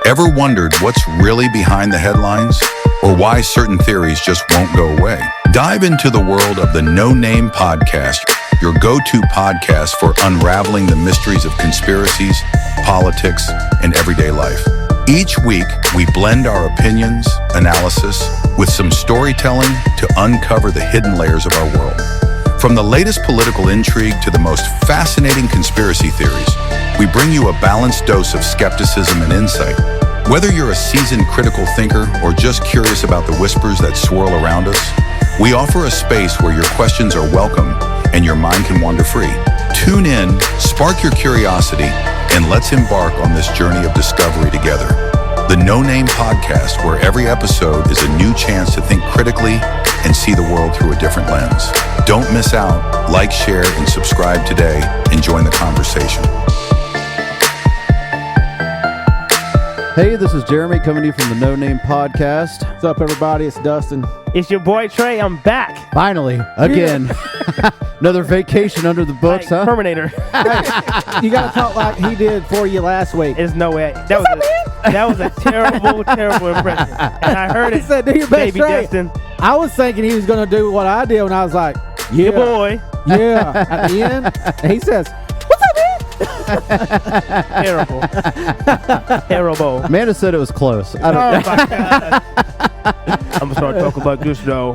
Ever wondered what's really behind the headlines? Or why certain theories just won't go away? Dive into the world of the No Name Podcast, your go-to podcast for unraveling the mysteries of conspiracies, politics, and everyday life. Each week, we blend our opinions, analysis, with some storytelling to uncover the hidden layers of our world. From the latest political intrigue to the most fascinating conspiracy theories, we bring you a balanced dose of skepticism and insight. Whether you're a seasoned critical thinker or just curious about the whispers that swirl around us, we offer a space where your questions are welcome and your mind can wander free. Tune in, spark your curiosity, and let's embark on this journey of discovery together. The No Name Podcast, where every episode is a new chance to think critically and see the world through a different lens. Don't miss out. Like, share, and subscribe today and join the conversation. Hey, this is Jeremy coming to you from the No Name Podcast. What's up, everybody? It's Dustin. It's your boy Trey. I'm back. Finally, again. Another vacation under the books, huh? Terminator. You got to talk like he did for you last week. There's no way. That was a terrible, terrible impression. And I heard it. He said, do your best, Baby Trey. Dustin. I was thinking he was going to do what I did when I was like, yeah, Your boy. Yeah. At the end, and he says, what's up, man? Terrible. Terrible. Amanda said it was close. I Oh, don't my God. I'm going to start talking about this, though.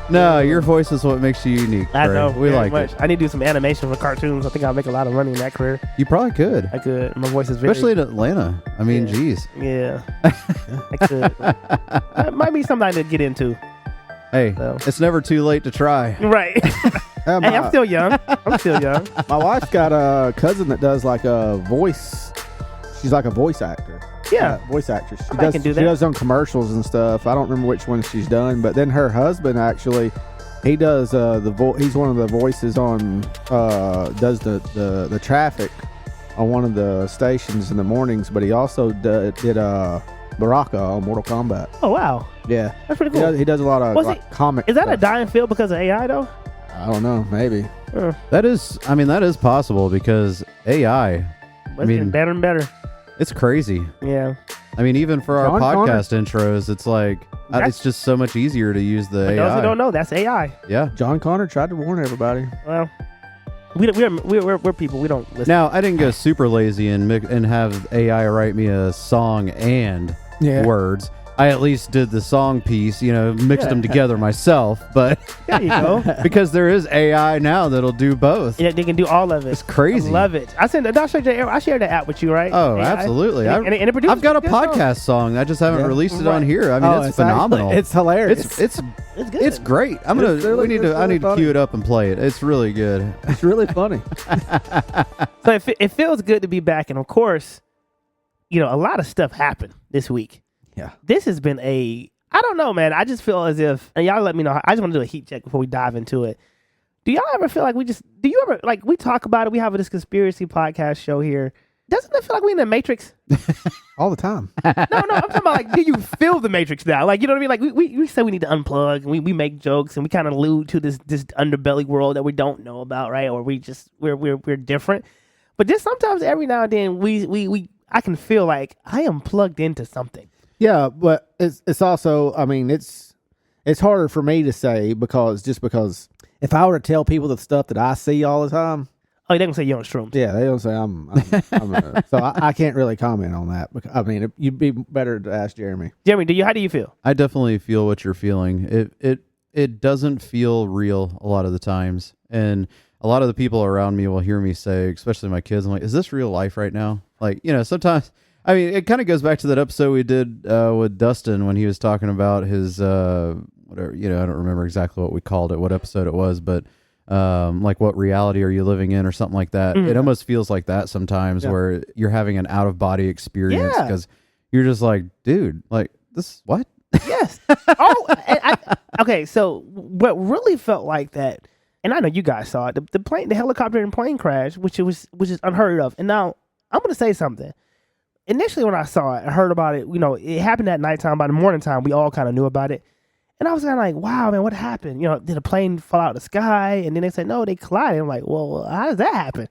No, your voice is what makes you unique. I Trey. know. We very like much. it. I need to do some animation for cartoons. I think I'll make a lot of money in that career. You probably could. I could. My voice is very... Especially in Atlanta. I mean, Yeah. geez. Yeah. I could. That might be something to get into. Hey, So. it's never too late to try. Right. Yeah, Hey, I'm still young. my wife's got a cousin that does like a voice. She's like a voice actor. Yeah. Voice actress. I can do that. She does on commercials and stuff. I don't remember which one she's done, but then her husband actually, he does he's one of the voices on does the traffic on one of the stations in the mornings, but he also did Baraka on Mortal Kombat. Oh, wow. Yeah. That's pretty cool. He does a lot of comic Is that a stuff. dying field because of AI, though? I don't know, maybe. That is possible because AI, It's getting better and better. it's crazy. Yeah. I mean, even for our John Connor. podcast intros, it's like, it's just so much easier to use the For AI. those who don't know, that's AI. Yeah. John Connor tried to warn everybody. Well, we're people. We don't listen. Now, I didn't go super lazy and have AI write me a song and words. I at least did the song piece, mixed them together myself. But There you go. because there is AI now that'll do both. Yeah, they can do all of it. It's crazy. I love it. I shared that app with you, right? Oh, AI. absolutely. And it produces I've got a good songs. podcast song. I just haven't released it on Right. here. I mean, it's phenomenal. It's hilarious. It's It's good. it's great. I need to funny. cue it up and play it. It's really good. It's really funny. So it feels good to be back, and of course, a lot of stuff happened this week. Yeah. This has been I don't know, man. I just feel as if, and y'all let me know. I just want to do a heat check before we dive into it. Do y'all ever feel like we talk about it? We have this conspiracy podcast show here. Doesn't it feel like we in the Matrix? All the time. No, I'm talking about like, do you feel the Matrix now? Like, you know what I mean? Like we say we need to unplug, and we make jokes, and we kind of allude to this underbelly world that we don't know about, right? Or we're different. But just sometimes, every now and then, I can feel like I am plugged into something. Yeah, but it's also, I mean, it's harder for me to say because if I were to tell people the stuff that I see all the time, Oh, they gonna say you're on shrooms. yeah, they don't say so I can't really comment on that. Because, I mean, you'd be better to ask Jeremy. Jeremy, how do you feel? I definitely feel what you're feeling. It doesn't feel real a lot of the times, and a lot of the people around me will hear me say, especially my kids, I'm like, "Is this real life right now?" Like, sometimes. I mean, it kind of goes back to that episode we did with Dustin when he was talking about his whatever. I don't remember exactly what we called it, what episode it was, but like what reality are you living in or something like that. Mm-hmm. It almost feels like that sometimes, where you're having an out of body experience because you're just like, dude, like this what? Yes. Okay. So what really felt like that, and I know you guys saw it, the helicopter and plane crash, which is unheard of. And now I'm going to say something. Initially, when I saw it, I heard about it. It happened at nighttime. By the morning time, we all kind of knew about it. And I was kind of like, wow, man, what happened? Did a plane fall out of the sky? And then they said, no, they collided. I'm like, well, how does that happen?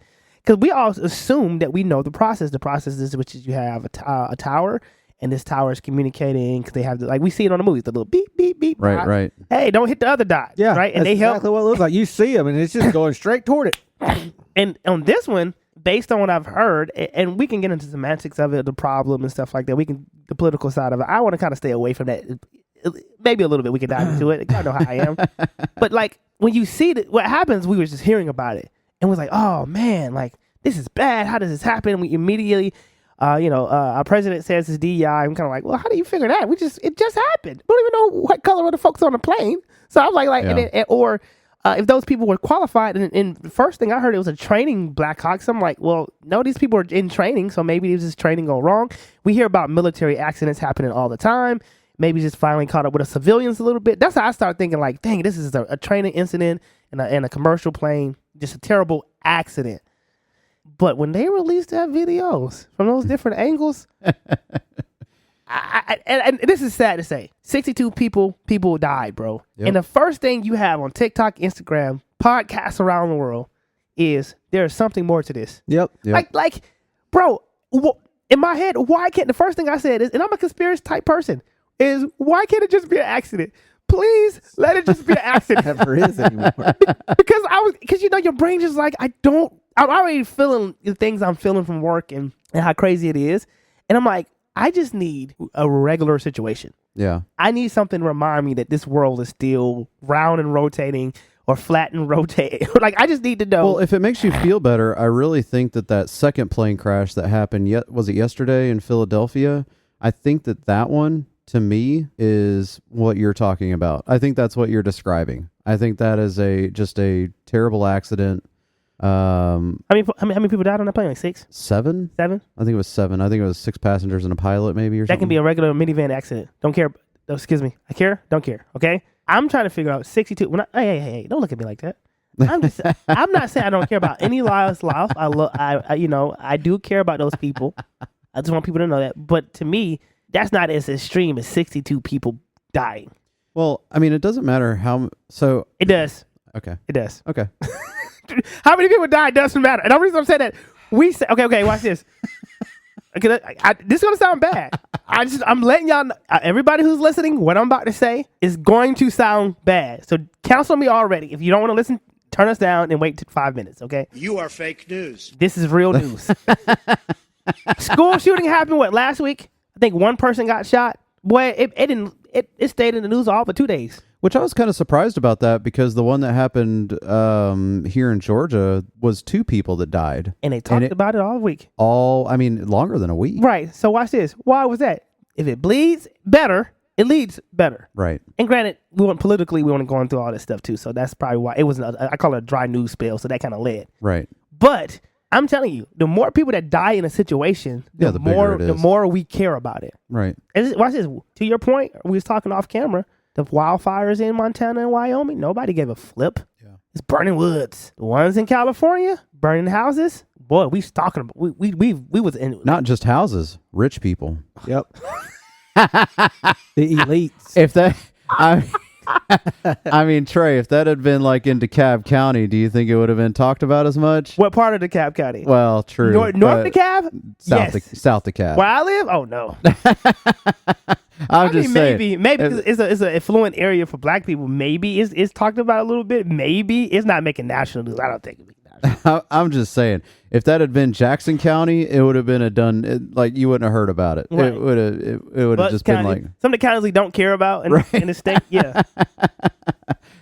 because we all assume that we know the process. The process is which is you have a tower, and this tower is communicating because they have like we see it on the movies, the little beep beep beep. Right, dot. right. Hey, don't hit the other dot. Yeah, right. And that's they help. exactly what it looks like. You see them, and it's just going straight toward it. And on this one, based on what I've heard, and we can get into semantics of it, the problem and stuff like that. The political side of it. I want to kind of stay away from that. Maybe a little bit. We can dive into it. I know how I am. But like when you see what happens, we were just hearing about it and was like, oh man, like this is bad. How does this happen? And we immediately, our president says it's DEI. I'm kind of like, well, how do you figure that? It just happened. We don't even know what color were the folks on the plane. So I was like, if those people were qualified, and the first thing I heard, it was a training BlackHawk. So I'm like, well, no, these people are in training, so maybe this training go wrong. We hear about military accidents happening all the time. Maybe just finally caught up with the civilians a little bit. That's how I started thinking, like, dang, this is a training incident and a commercial plane, just a terrible accident. But when they released that videos from those different angles, and this is sad to say, 62 people died, bro. Yep. And the first thing you have on TikTok, Instagram, podcasts around the world is there's something more to this. Yep. Like, bro, in my head, why can't the first thing I said is, and I'm a conspiracy type person, is why can't it just be an accident? Please let it just be an accident. Never is anymore. because your brain just like, I'm already feeling the things I'm feeling from work and how crazy it is. And I'm like, I just need a regular situation. Yeah. I need something to remind me that this world is still round and rotating or flat and rotating. Like, I just need to know. Well, if it makes you feel better, I really think that second plane crash that happened, was it yesterday in Philadelphia? I think that one, to me, is what you're talking about. I think that's what you're describing. I think that is just a terrible accident. How many people died on that plane? Like 6? 7? 7? I think it was 7. I think it was 6 passengers and a pilot, maybe, or That something. can be a regular minivan accident. Don't care. Oh, excuse me. I care? Don't care. Okay? I'm trying to figure out 62. Hey, don't look at me like that. I'm not saying I don't care about any lives. I do care about those people. I just want people to know that. But to me, that's not as extreme as 62 people dying. Well, I mean, it doesn't matter how. So it does. Okay. It does. Okay. How many people died doesn't matter. And the reason I'm saying that, we say, okay, watch this. Okay, this is gonna sound bad. I'm letting y'all know, everybody who's listening, what I'm about to say is going to sound bad. So cancel me already. If you don't want to listen, turn us down and wait 5 minutes. Okay. You are fake news. This is real news. School shooting happened last week? I think one person got shot. Boy, it stayed in the news all for 2 days. Which I was kind of surprised about that, because the one that happened here in Georgia was 2 people that died. And they talked about it all week. Longer than a week. Right. So watch this. Why was that? If it bleeds better, it leads better. Right. And granted, we want to go into all this stuff too. So that's probably why it was, I call it a dry news spell. So that kind of led. Right. But I'm telling you, the more people that die in a situation, the more we care about it. Right. Watch this. To your point, we was talking off camera. The wildfires in Montana and Wyoming, nobody gave a flip. Yeah. It's burning woods. The ones in California, burning houses. Boy, we was talking about, we was in. Not just houses, rich people. Yep. The elites. If that, I mean, Trey, if that had been like in DeKalb County, do you think it would have been talked about as much? What part of DeKalb County? Well, true. North DeKalb? South DeKalb. Where I live? Oh, no. I'm just saying. Maybe it's an affluent area for black people. Maybe it's talked about a little bit. Maybe it's not making national news. I don't think it's national. I'm just saying, if that had been Jackson County, it would have been like you wouldn't have heard about it. Right. It would have just been like some of the counties we don't care about in the state. Yeah.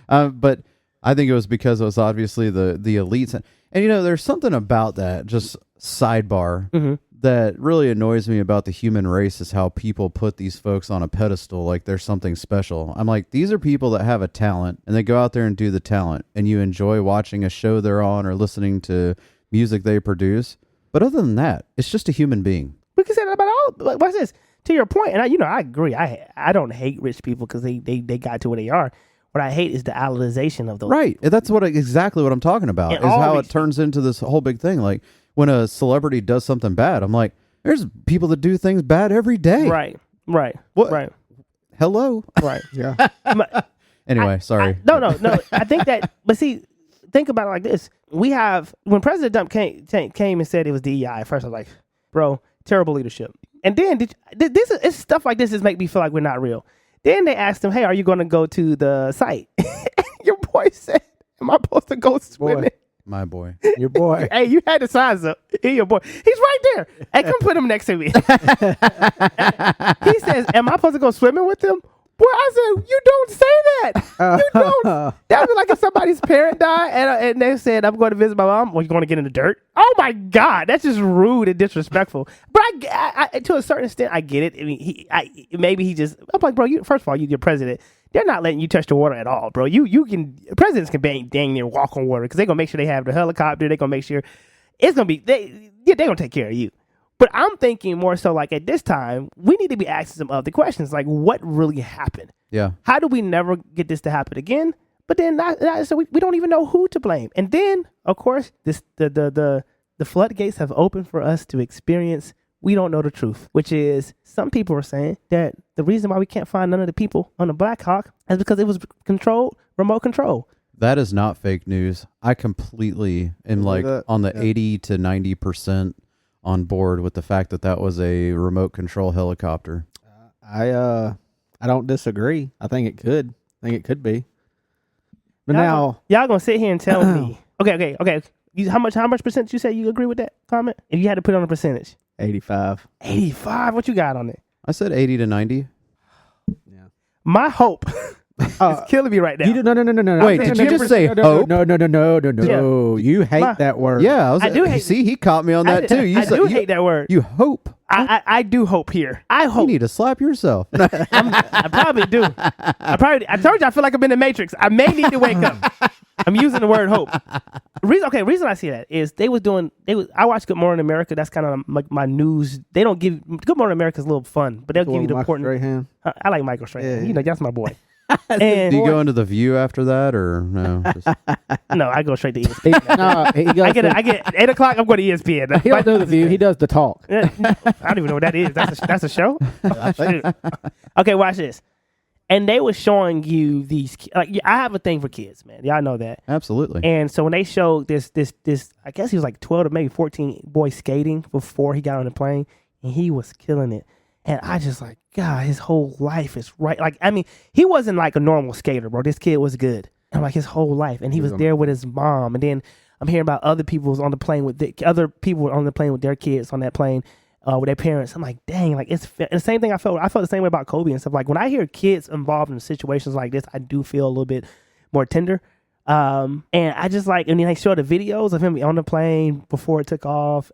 But I think it was because it was obviously the elites, and there's something about that. Just sidebar. Mm-hmm. That really annoys me about the human race is how people put these folks on a pedestal like they're something special. I'm like, these are people that have a talent and they go out there and do the talent, and you enjoy watching a show they're on or listening to music they produce. But other than that, it's just a human being. We can say that about all. What's this? To your point, and I agree. I don't hate rich people because they got to where they are. What I hate is the idolization of those. Right. And that's exactly what I'm talking about. And is how it turns into this whole big thing. Like, when a celebrity does something bad, I'm like, there's people that do things bad every day. Right. What? Right. Hello. Right. Yeah. Anyway, sorry. No. I think that, but see, think about it like this. We have, when President Trump came and said it was DEI, at first I was like, bro, terrible leadership. And then it's stuff like this that make me feel like we're not real. Then they asked him, hey, are you going to go to the site? Your boy said, am I supposed to go swimming? My boy. Your boy. Hey, you had the signs up. Here, your boy. He's right there. Hey, come put him next to me. He says, am I supposed to go swimming with him? Boy, I said, you don't say that. You don't. That would be like if somebody's parent died and they said, I'm going to visit my mom. Well, you going to get in the dirt? Oh, my God. That's just rude and disrespectful. But I to a certain extent, I get it. I mean, maybe he just, I'm like, bro, first of all, you're president. They're not letting you touch the water at all, bro. Presidents can dang near walk on water because they're going to make sure they have the helicopter. They're going to make sure it's going to be, they're going to take care of you. But I'm thinking more so like at this time, we need to be asking some other questions, like what really happened? Yeah. How do we never get this to happen again? But then so we don't even know who to blame. And then, of course, the floodgates have opened for us to experience. We don't know the truth, which is some people are saying that the reason why we can't find none of the people on the BlackHawk is because it was remote control. That is not fake news. I completely am like on the 80 to 90% on board with the fact that was a remote control helicopter. I don't disagree. I think it could be. But y'all gonna sit here and tell me? Okay. How much percent you say you agree with that comment? If you had to put on a percentage, 85. 85. What you got on it? I said 80 to 90. Yeah. My hope is killing me right now. No. Wait, did you just say hope? No. Yeah. You hate that word. Yeah, I do hate. See, he caught me on that too. You I do hate that word. You hope. I do hope here. I hope. You need to slap yourself. I probably do. I told you I feel like I'm in the Matrix. I may need to wake up. I'm using the word hope. Reason I see that is I watch Good Morning America. That's kind of like my news. They don't give Good Morning America is a little fun, but they'll give you the important. Strahan. I like Michael Strahan. Yeah. That's my boy. And do you go into The View after that or no? No, I go straight to ESPN. I get 8 o'clock. I'm going to ESPN. He don't do The View. He does the talk. I don't even know what that is. That's a show. Okay, watch this. And they were showing you these. Like, I have a thing for kids, man. Y'all know that. Absolutely. And so when they showed this, I guess he was like 12 to maybe 14 boy skating before he got on the plane, and he was killing it. And I just like, God, his whole life is right. Like, I mean, he wasn't like a normal skater, bro. This kid was good. And like his whole life. And he was there with his mom. And then I'm hearing about other people on the plane with other people on the plane with their kids on that plane with their parents. I'm like, dang, like it's and the same thing I felt the same way about Kobe and stuff. Like when I hear kids involved in situations like this, I do feel a little bit more tender. And I just like, and then they show the videos of him on the plane before it took off.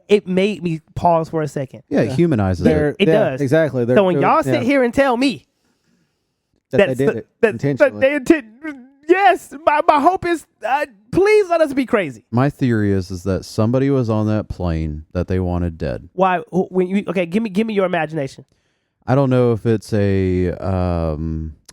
It made me pause for a second. Yeah, it humanizes it. It does. Exactly. So when y'all sit here and tell me that they did it intentionally. Yes, my hope is, please let us be crazy. My theory is that somebody was on that plane that they wanted dead. Why? Give me your imagination. I don't know if it's a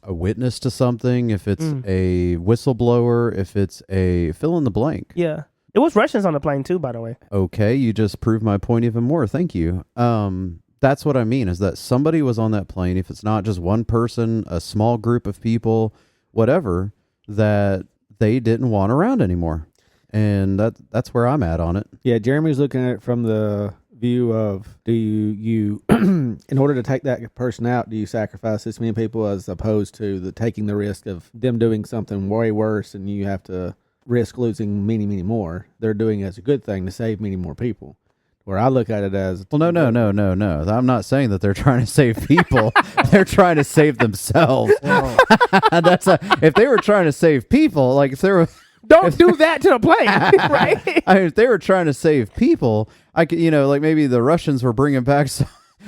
witness to something, if it's a whistleblower, if it's a fill in the blank. Yeah. It was Russians on the plane too, by the way. Okay, you just proved my point even more. Thank you. That's what I mean, is that somebody was on that plane. If it's not just one person, a small group of people, whatever, that they didn't want around anymore. And that's where I'm at on it. Yeah, Jeremy's looking at it from the view of, do you in order to take that person out, do you sacrifice this many people as opposed to taking the risk of them doing something way worse and you have to risk losing many, many more? They're doing it as a good thing to save many more people. Where I look at it as... Well, no. I'm not saying that they're trying to save people. They're trying to save themselves. If they were trying to save people, like if they were... Don't do that to the plane, right? I mean, if they were trying to save people, I could, like maybe the Russians were bringing back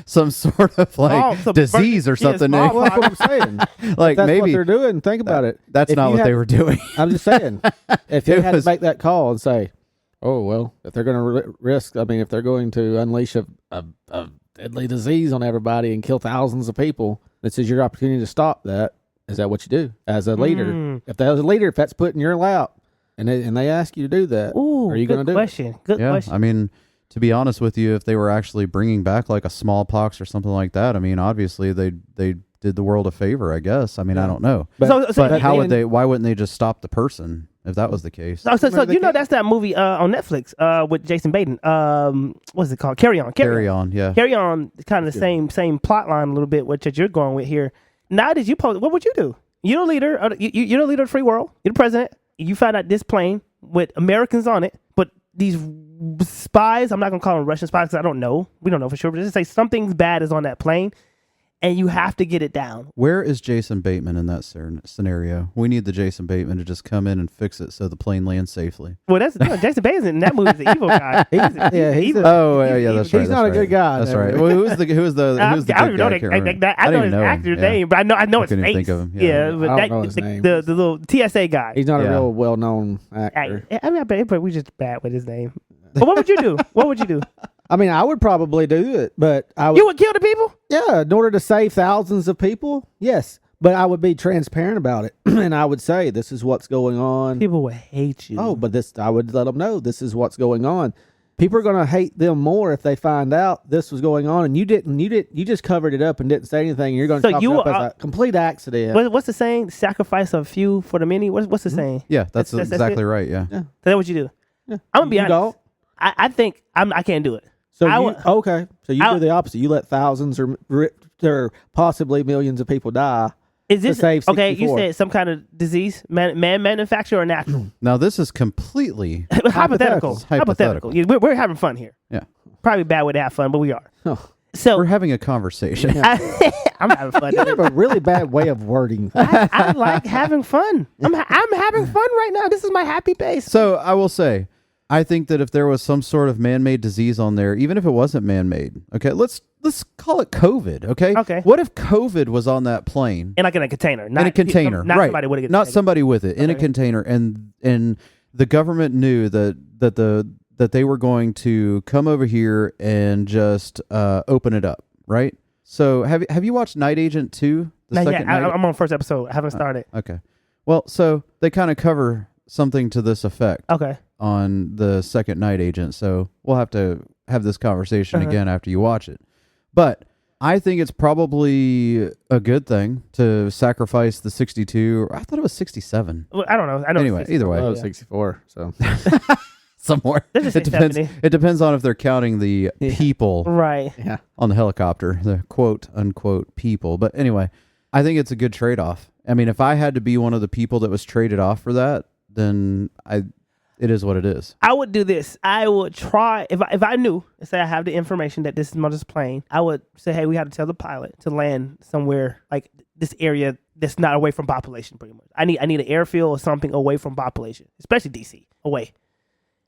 some sort of like disease or something. Well, that's what I'm saying. Like that's maybe what they're doing. Think about it. That's not what they were doing. I'm just saying, if they had to make that call and say, "Oh well," if they're going to risk, I mean, if they're going to unleash a deadly disease on everybody and kill thousands of people, this is your opportunity to stop that. Is that what you do as a leader? If that's a leader, if that's put in your lap, and they ask you to do that, are you going to do it? Good question. I mean, to be honest with you, if they were actually bringing back like a smallpox or something like that, I mean, obviously they did the world a favor, I guess. I mean, I don't know. But how would they? Why wouldn't they just stop the person? if that was the case. So you know that's that movie on Netflix with Jason Bateman. What's it called? Carry On. Carry On, yeah. Carry On, kind of the same plot line a little bit, which you're going with here. Now that you post, what would you do? You're the leader. You're the leader of the free world. You're the president. You find out this plane with Americans on it, but these spies, I'm not going to call them Russian spies because I don't know. We don't know for sure, but just say something bad is on that plane. And you have to get it down. Where is Jason Bateman in that scenario? We need the Jason Bateman to just come in and fix it so the plane lands safely. Well, Jason Bateman in that movie is the evil guy. He's that's right. He's not a good guy. That's right. Well, who's the good I don't guy? even know I know his actor's name, but I know his couldn't even face. think of him. Yeah, but I don't know his name. the little TSA guy. He's not a real well-known actor. I mean, I bet we're just bad with his name. But what would you do? What would you do? I mean, I would probably do it, but You would kill the people? Yeah, in order to save thousands of people, yes. But I would be transparent about it, and I would say, this is what's going on. People would hate you. Oh, but I would let them know this is what's going on. People are going to hate them more if they find out this was going on, and you just covered it up and didn't say anything. And you're going to chalk it up as a complete accident. What's the saying? Sacrifice of few for the many? What's the saying? Yeah, that's exactly right, yeah. That's what you do. Yeah. I'm going to be honest. Don't? I think I can't do it. So okay. So you do the opposite. You let thousands or possibly millions of people die. Is this to save 64. Okay? You said some kind of disease, man manufactured or natural? Now this is completely hypothetical. Hypothetical. Yeah, we're having fun here. Yeah. Probably a bad way to have fun, but we are. Oh. So we're having a conversation. I'm having fun. You have a really bad way of wording. I like having fun. I'm having fun right now. This is my happy pace. So I will say, I think that if there was some sort of man-made disease on there, even if it wasn't man-made, okay, let's call it COVID, okay? Okay. What if COVID was on that plane? And like in a container. In a container, not right. Somebody with it. Not somebody with it, in a container, and the government knew that they were going to come over here and just open it up, right? So have you watched Night Agent 2? I'm on the first episode. I haven't started. Okay. Well, so they kind of cover something to this effect. Okay. On the second Night Agent, so we'll have to have this conversation again after you watch it. But I think it's probably a good thing to sacrifice the 62. I thought it was 67. Well, I don't know. I know. Anyway, either way, 64. So somewhere it depends. 70. It depends on if they're counting the people Right. Yeah. on the helicopter, the quote unquote people. But anyway, I think it's a good trade off. I mean, if I had to be one of the people that was traded off for that, then it is what it is. I would do this. I would try, if I knew, say I have the information that this is Mother's plane, I would say, hey, we have to tell the pilot to land somewhere like this area that's not away from population pretty much. I need an airfield or something away from population, especially DC, away.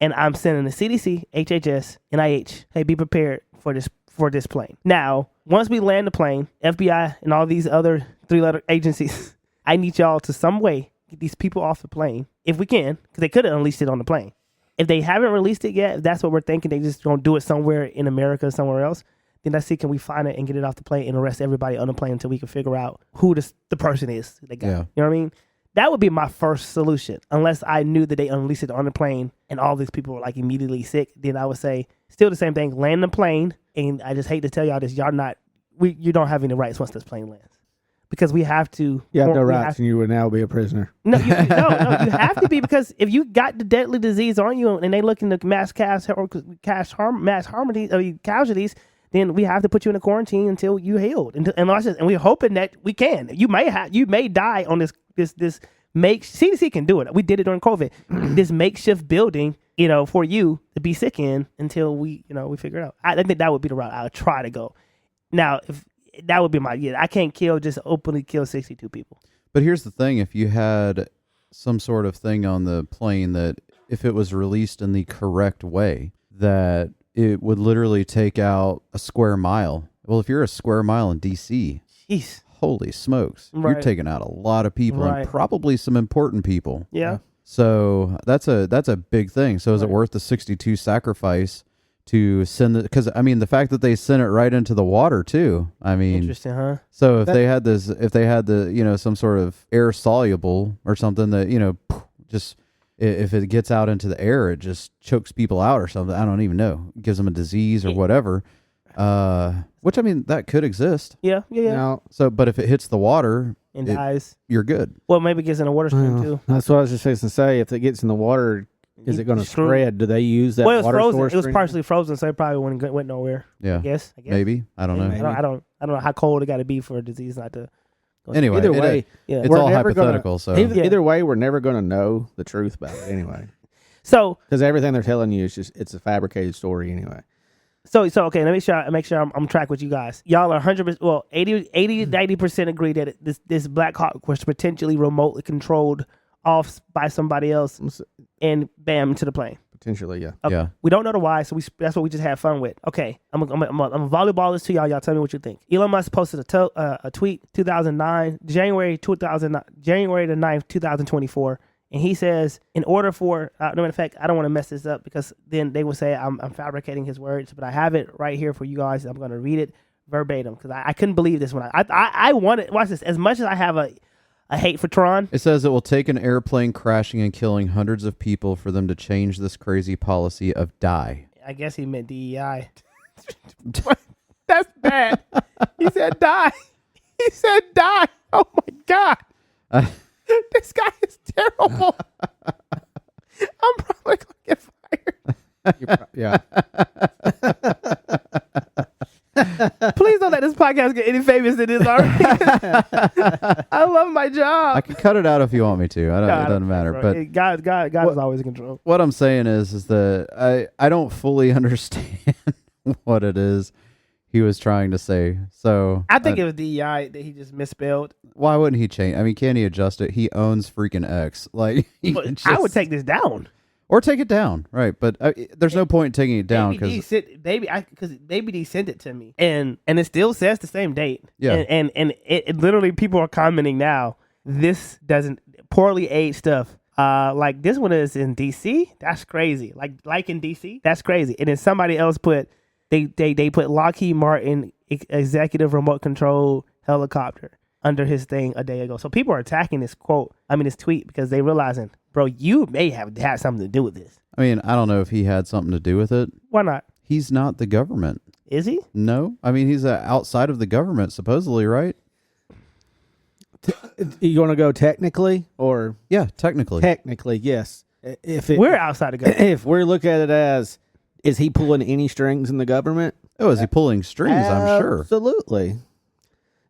And I'm sending the CDC, HHS, NIH, hey, be prepared for this plane. Now, once we land the plane, FBI and all these other 3-letter agencies, I need y'all to some way get these people off the plane, if we can, because they could have unleashed it on the plane. If they haven't released it yet, if that's what we're thinking, they just gonna do it somewhere in America, somewhere else, then let's see, can we find it and get it off the plane and arrest everybody on the plane until we can figure out who the person is they got. Yeah. You know what I mean? That would be my first solution, unless I knew that they unleashed it on the plane and all these people were like immediately sick. Then I would say, still the same thing, land the plane, and I just hate to tell y'all this, you don't have any rights once this plane lands. Because we have to. You have no rights, and you would now be a prisoner. No, you have to be, because if you got the deadly disease on you and they looking to mass casualties, then we have to put you in a quarantine until you healed. And we're hoping that we can. You may die on this CDC can do it. We did it during COVID. This makeshift building, for you to be sick in until we figure it out. I think that would be the route I would try to go. Now, if that would be I can't openly kill 62 people. But here's the thing. If you had some sort of thing on the plane that if it was released in the correct way, that it would literally take out a square mile. Well, if you're a square mile in DC, jeez, holy smokes, right. You're taking out a lot of people, right. And probably some important people. Yeah. So that's a big thing. So is it worth the 62 sacrifice to send it? Because the fact that they sent it right into the water too. Interesting, huh? So if they had some sort of air soluble or something that just if it gets out into the air, it just chokes people out or something. I don't even know. It gives them a disease or whatever. Which I mean, that could exist. Yeah. Now, So, but if it hits the water, And dies. you're good. Well, maybe it gets in a water stream too. that's what I was just fixing to say. If it gets in the water, is it going to Screw- spread? Do they use that Well, it was water frozen. source? It was stream? partially frozen, so it probably went nowhere. Yeah. I guess. Maybe. I don't know. Maybe. I don't know how cold it got to be for a disease not to. Anyway, Either way, Yeah. it's we're all never gonna- hypothetical. So Either way, we're never going to know the truth about it anyway. So Because everything they're telling you is just it's a fabricated story anyway. So okay, let me make sure I'm track with you guys. Y'all are 100%, well, 80 to 90% agree that this BlackHawk was potentially remotely controlled off by somebody else and bam into the plane. Potentially, yeah. Okay. Yeah. We don't know the why, so that's what we just had fun with. Okay, I'm a volleyball this to y'all. Y'all tell me what you think. Elon Musk posted a tweet, January the 9th, 2024. And he says, in order for, no matter of fact, I don't want to mess this up because then they will say I'm fabricating his words, but I have it right here for you guys. I'm going to read it verbatim because I couldn't believe this one. I wanted, watch this, as much as I have a hate for Tron. it says it will take an airplane crashing and killing hundreds of people for them to change this crazy policy of die. I guess he meant DEI. That's bad. He said die. He said die. Oh my God. This guy is terrible. I'm probably going to get fired. Yeah. Please don't let this podcast get any famous than this already. I love my job. I can cut it out if you want me to. It doesn't matter. Bro. But God is always in control. what I'm saying is that I don't fully understand what it is he was trying to say. So I think it was DEI that he just misspelled. why wouldn't he change? I mean, can he adjust it? He owns freaking X. Like, he But can I would just- take this down. or take it down, right? But there's no point in taking it down Baby D because sent, because Baby D sent it to me, and it still says the same date. Yeah. and it literally people are commenting now. This doesn't poorly aged stuff. Like this one is in DC. That's crazy. Like in DC, that's crazy. And then somebody else put they put Lockheed Martin executive remote control helicopter under his thing a day ago. So people are attacking this this tweet because they realizing, bro, you may have had something to do with this. I mean, I don't know if he had something to do with it. Why not? He's not the government. Is he? No, I mean he's outside of the government supposedly, right? You want to go technically or Yeah, technically. technically? Yes. We're outside of government. If we're looking at it as, is he pulling any strings in the government? Oh, is he pulling strings? I'm sure. Absolutely.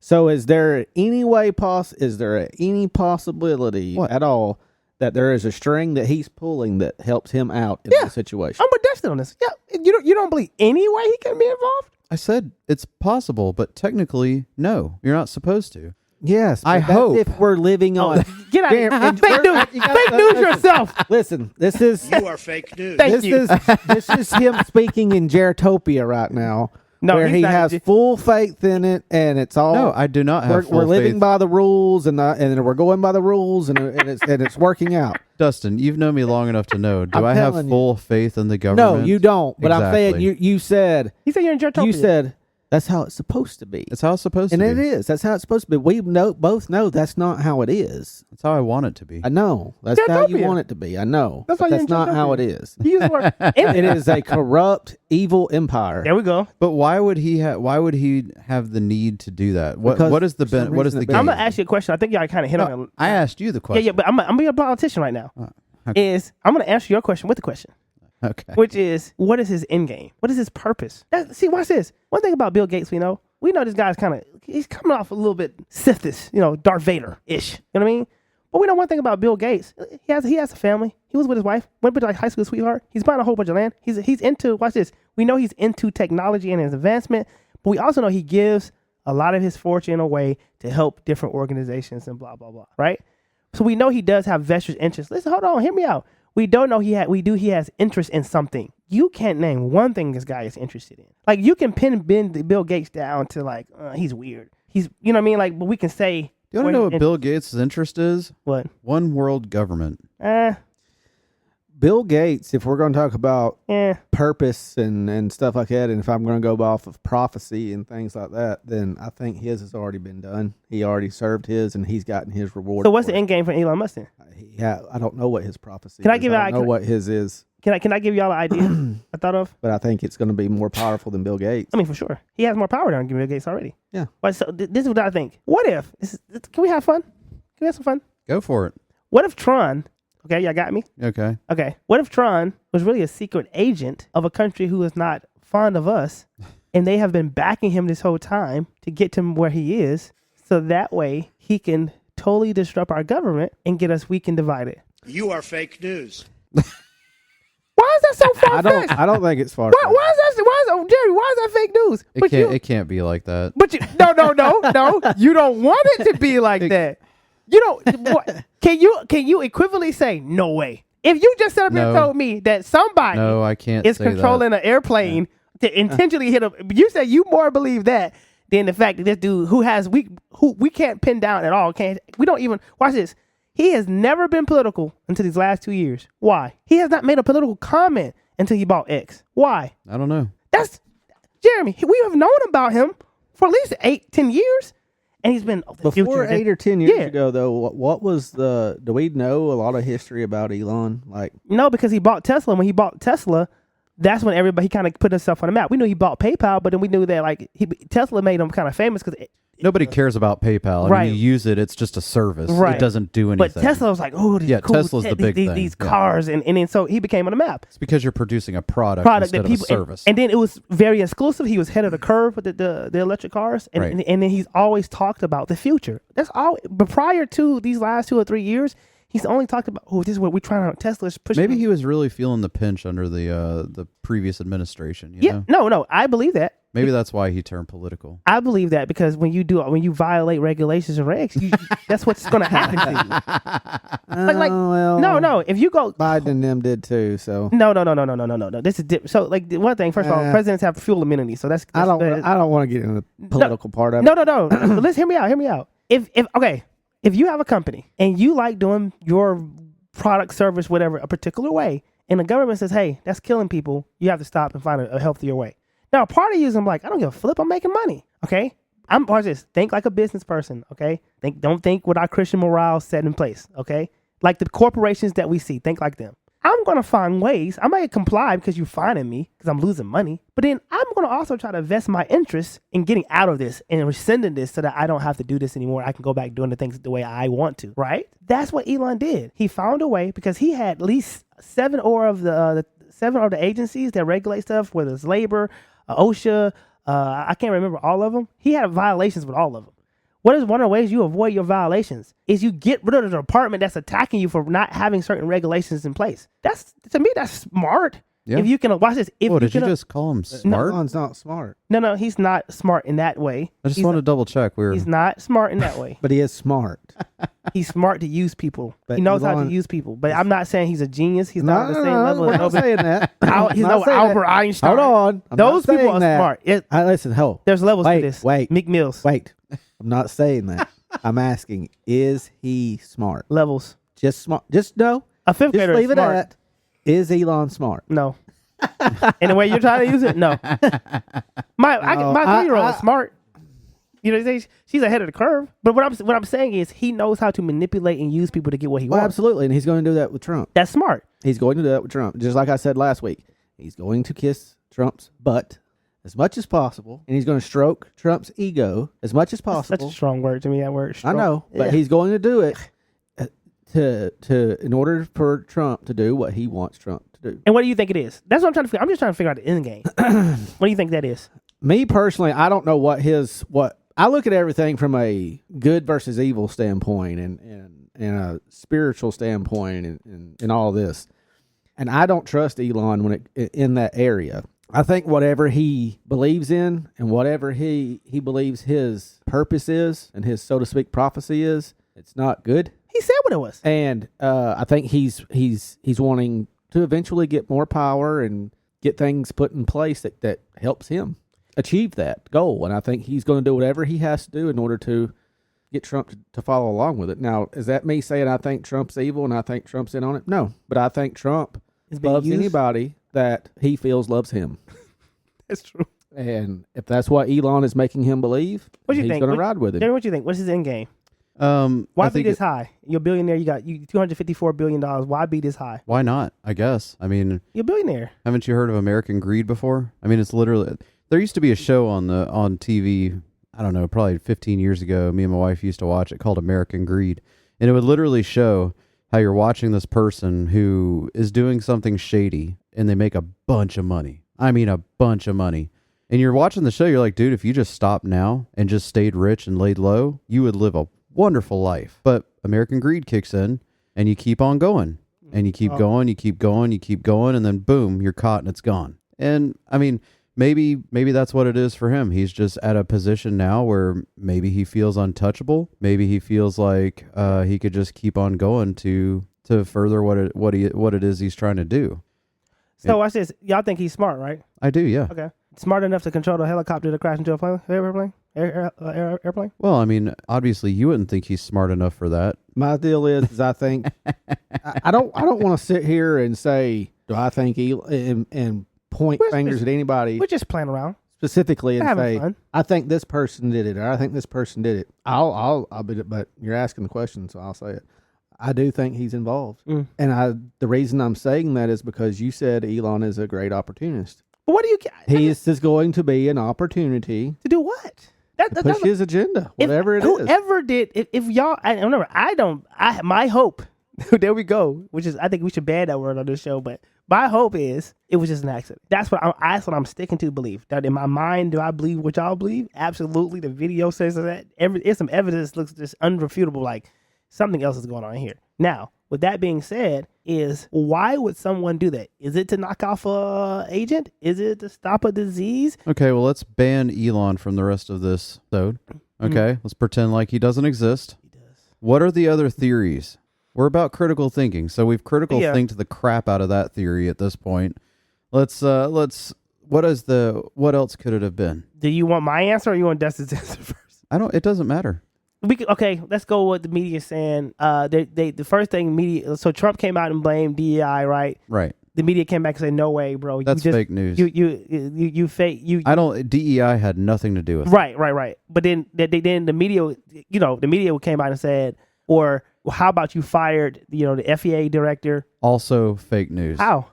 So, is there any way is there any possibility What? at all that there is a string that he's pulling that helps him out in the situation? I'm with Dustin on this. Yeah, you don't believe any way he can be involved? I said it's possible, but technically, no. You're not supposed to. Yes, I but that's hope. if we're living on. Get out of here. Damn, Fake news. you got- Fake news yourself. Listen, this is You are fake news. Thank you. this is him speaking in Geritopia right now, No, where he's he not- has full faith in it, and it's all. No, I do not have full we're living faith. by the rules, and we're going by the rules, and it's working out. Dustin, you've known me long enough to know. Do I'm I have telling you. full faith in the government? No, you don't. But I'm saying Exactly. you said He said you're in Geritopia. you said that's how it's supposed to be, It's how it's supposed and to it be. is. That's how it's supposed to be. We both know that's not how it is. That's how I want it to be. I know that's how you Geritopia. want it to be. I know. That's But why you're that's in not how it Geritopia. is. He used the word. It is a corrupt, evil empire. There we go. But why would he have the need to do that? Because What is the for some what is reason the the gain? I'm gonna ask you a question. I think y'all kind of hit on No, it. I asked you the Yeah, question. yeah, but I'm being a politician right now. okay. I'm gonna answer your question with the question, Okay. which is, what is his end game? What is his purpose? See, watch this. One thing about Bill Gates, we know this guy's he's coming off a little bit Sith-ish, Darth Vader-ish. You know what I mean? But we know one thing about Bill Gates. He has a family. He was with his wife. Went to high school sweetheart. He's buying a whole bunch of land. He's into, watch this. We know he's into technology and his advancement, but we also know he gives a lot of his fortune away to help different organizations and blah blah blah. Right? So we know he does have vested interest. Listen, hold on, hear me out. We don't know he has interest in something. You can't name one thing this guy is interested in. Like, you can bend Bill Gates down to like, he's weird. He's, you know what I mean? Like, but we can say. Do you want to know what Bill Gates' interest is? What? One world government. Bill Gates, if we're going to talk about Yeah. purpose and stuff like that, and if I'm going to go off of prophecy and things like that, then I think his has already been done. He already served his, and he's gotten his reward. So what's for the end game for Elon Musk then? I don't know what his prophecy Can I is. give I don't know what his is, Can I give y'all an idea I thought of? but I think it's going to be more powerful than Bill Gates. I mean, for sure. He has more power than Bill Gates already. Yeah. But so this is what I think. What if, can we have fun? Can we have some fun? Go for it. What if Tron, okay, y'all got me? Okay. Okay. What if Tron was really a secret agent of a country who is not fond of us, and they have been backing him this whole time to get to where he is, so that way he can totally disrupt our government and get us weak and divided? You are fake news. Why is that so far fetched? I don't think it's far. Why is Jerry? Why is that fake news? It can't be like that. But no. You don't want it to be like that. You don't. What, can you equivalently say no way? If you just sat up here and No. told me that somebody No, I can't is say controlling an airplane to intentionally hit him, you say you more believe that than the fact that this dude who we can't pin down at all. We don't even watch this. He has never been political until these last 2 years. Why? He has not made a political comment until he bought X. Why? I don't know. That's Jeremy. We have known about him for at least 8-10 years, and he's been the Before future. 8 or 10 years Yeah. ago, though, what was do we know a lot of history about Elon? Like, No, because he bought Tesla. When he bought Tesla, that's when everybody kind of put himself on the map. We knew he bought PayPal, but then we knew that Tesla made him kind of famous because Nobody cares about PayPal. Right. When you use it, it's just a service. Right. It doesn't do anything. But Tesla was like, oh, these cool, Tesla's the big thing. these Yeah. cars, and then so he became on the map. It's because you're producing a product Product instead that people of a service. And then it was very exclusive. He was ahead of the curve with the electric cars, and, Right. and then he's always talked about the future. That's all. But prior to these last 2 or 3 years, he's only talked about, this is what we're trying to. Tesla's pushing. Maybe he was really feeling the pinch under the previous administration. You know? No, I believe that. Maybe that's why he turned political. I believe that because when you violate regulations and regs, that's what's going to happen to you. No. If you go, Biden and them did too. So no. This is different. So like the one thing, first of all, presidents have fuel immunity, so that's I don't want to get into the political part of it. No. Let's hear me out. If you have a company and you like doing your product, service, whatever, a particular way, and the government says, hey, that's killing people, you have to stop and find a healthier way. Now, part of you is, I'm like, I don't give a flip. I'm making money. Okay. Watch this. Think like a business person. Okay. Don't think with our Christian morale set in place. Okay. Like the corporations that we see, think like them. I'm going to find ways. I might comply because you're finding me because I'm losing money. But then I'm going to also try to invest my interest in getting out of this and rescinding this so that I don't have to do this anymore. I can go back doing the things the way I want to. Right? That's what Elon did. He found a way because he had at least seven of the agencies that regulate stuff, whether it's labor, OSHA, I can't remember all of them. He had violations with all of them. What is one of the ways you avoid your violations is you get rid of the department that's attacking you for not having certain regulations in place. To me, that's smart. Yeah. If you can watch this. If Did you just call him smart? Elon's not smart. No, he's not smart in that way. I just want to double check. He's not smart in that way. But he is smart. He's smart to use people. But he knows how to Elon- use people. But I'm not saying he's a genius. He's not on the same level. We're as not nobody. saying that. He's Not no saying Albert that. Einstein. Hold on. I'm Those not people saying are that. smart. Listen, hold. There's levels Wait, to this. wait. Meek Mills. Wait. I'm not saying that. I'm asking, is he smart? Levels. Just smart. Just no. A fifth Just grader is leave it smart. at. Is Elon smart? No. And the way you're trying to use it, no. My 3-year-old is smart. You know, she's ahead of the curve. But what I'm saying is he knows how to manipulate and use people to get what he Well, wants. absolutely. And he's going to do that with Trump. That's smart. He's going to do that with Trump. Just like I said last week. He's going to kiss Trump's butt as much as possible. And he's going to stroke Trump's ego as much as possible. Such a strong word to me, that word. I Strong. know. But he's going to do it in order for Trump to do what he wants Trump to do. And what do you think it is? That's what I'm trying to figure. I'm just trying to figure out the end game. What do you think that is? Me personally, I don't know what I look at everything from a good versus evil standpoint and a spiritual standpoint and all this. And I don't trust Elon in that area. I think whatever he believes in and whatever he believes his purpose is and his, so to speak, prophecy is, it's not good. He said what it was. And I think he's wanting to eventually get more power and get things put in place that helps him achieve that goal. And I think he's going to do whatever he has to do in order to get Trump to follow along with it. Now, is that me saying I think Trump's evil and I think Trump's in on it? No. But I think Trump It's being loves used. anybody that he feels loves him. That's true. And if that's what Elon is making him believe, What do you he's think? going to What- ride with him. Jerry, what you think? What's his end game? Why Why be this high? You're a billionaire. You got $254 billion. Why be this high? Why not? I guess. I mean, You're a billionaire. haven't you heard of American Greed before? I mean, it's literally, there used to be a show on TV, I don't know, probably 15 years ago. Me and my wife used to watch it, called American Greed. And it would literally show how you're watching this person who is doing something shady and they make a bunch of money. I mean, a bunch of money. And you're watching the show, you're like, dude, if you just stopped now and just stayed rich and laid low, you would live a wonderful life. But American Greed kicks in and you keep on going and you keep going, you keep going, you keep going. And then boom, you're caught and it's gone. And I mean, maybe that's what it is for him. He's just at a position now where maybe he feels untouchable. Maybe he feels like he could just keep on going to further what it is he's trying to do. So watch this. Y'all think he's smart, right? I do, yeah. Okay. Smart enough to control the helicopter to crash into a plane, airplane? Well, I mean, obviously you wouldn't think he's smart enough for that. My deal is I think I don't want to sit here and say, do I think and point fingers at anybody We're just playing around. specifically and We're having say, fun. I think this person did it, or I think this person did it. I'll be it, but you're asking the question, so I'll say it. I do think he's involved, and the reason I'm saying that is because you said Elon is a great opportunist. But what do you get? He is going to be an opportunity To do what? to push his agenda, whatever it is. Whoever did, if y'all, my hope, there we go, which is, I think we should ban that word on this show, but my hope is it was just an accident. That's what I'm sticking to believe. That in my mind, do I believe what y'all believe? Absolutely. The video says that. There's some evidence looks just unrefutable, like something else is going on here. Now, with that being said, is why would someone do that? Is it to knock off a agent? Is it to stop a disease? Okay, well, let's ban Elon from the rest of this episode. Okay, let's pretend like he doesn't exist. He does. What are the other theories? We're about critical thinking, so we've critical thinked the crap out of that theory at this point. What else could it have been? Do you want my answer or you want Dustin's answer first? It doesn't matter. Okay, let's go with the media saying. The first thing media. So Trump came out and blamed DEI, right? Right. The media came back and said, "No way, bro. That's fake news. You fake. DEI had nothing to do with it. Right. But then the media, the media came out and said, or how about you fired, the FAA director? Also fake news. How?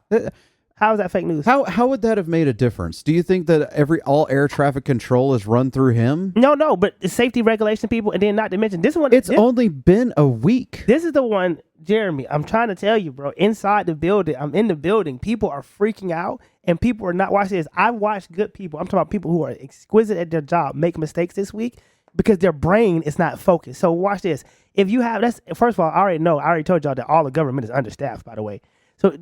How is that fake news? How would that have made a difference? Do you think that all air traffic control is run through him? No, but the safety regulation people, and then not to mention this one. It's only been a week. This is the one, Jeremy. I'm trying to tell you, bro. Inside the building, I'm in the building. People are freaking out, and people are not. Watch this. I've watched good people. I'm talking about people who are exquisite at their job make mistakes this week because their brain is not focused. So watch this. If you have first of all, I already told y'all that all the government is understaffed. By the way, so.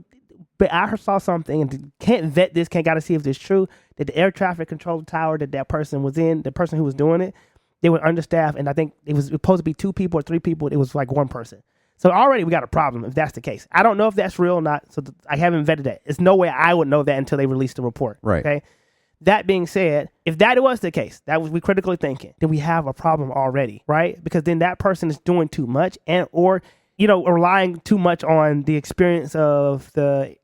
But I saw something, and can't vet this, got to see if it's true, that the air traffic control tower that person was in, the person who was doing it, they were understaffed, and I think it was supposed to be 2 people or 3 people. It was like 1 person. So already we got a problem if that's the case. I don't know if that's real or not, so I haven't vetted that. There's no way I would know that until they release the report. Right. Okay. That being said, if that was the case, that was we critically thinking, then we have a problem already, right? Because then that person is doing too much or relying too much on the experience of the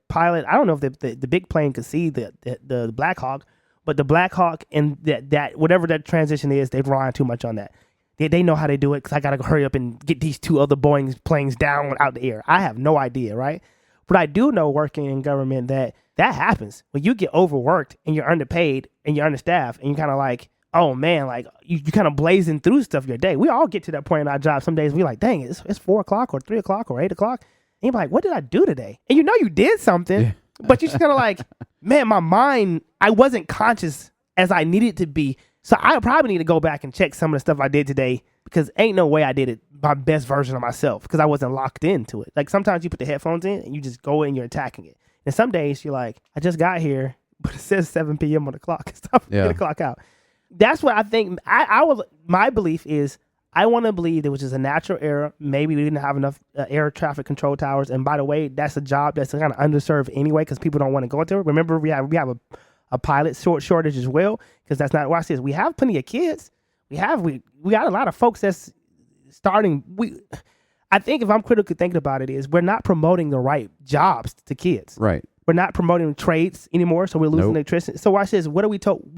pilot. I don't know if the big plane could see the BlackHawk, but the BlackHawk and that whatever that transition is, they're relying too much on that. They know how they do it because I got to hurry up and get these 2 other Boeing planes down out the air. I have no idea, right? But I do know working in government that happens. When you get overworked and you're underpaid and you're understaffed and you're kind of like, oh man, like you kind of blazing through stuff your day. We all get to that point in our job. Some days we're like, dang, it's 4 o'clock or 3 o'clock or 8 o'clock. And you're like, what did I do today? And you did something, but you're just kind of like, man, my mind, I wasn't conscious as I needed to be. So I probably need to go back and check some of the stuff I did today because ain't no way I did it my best version of myself because I wasn't locked into it. Like sometimes you put the headphones in and you just go in and you're attacking it. And some days you're like, I just got here, but it says 7 p.m. on the clock. It's time for me to clock out. That's what I think. My belief is I want to believe there was just a natural error. Maybe we didn't have enough air traffic control towers. And by the way, that's a job that's kind of underserved anyway because people don't want to go into it. Remember, we have a pilot shortage as well because that's not. Watch this. We have plenty of kids. We got a lot of folks that's starting. I think if I'm critically thinking about it, is we're not promoting the right jobs to kids. Right. We're not promoting trades anymore, so we're losing electricity. So watch this. What are we told?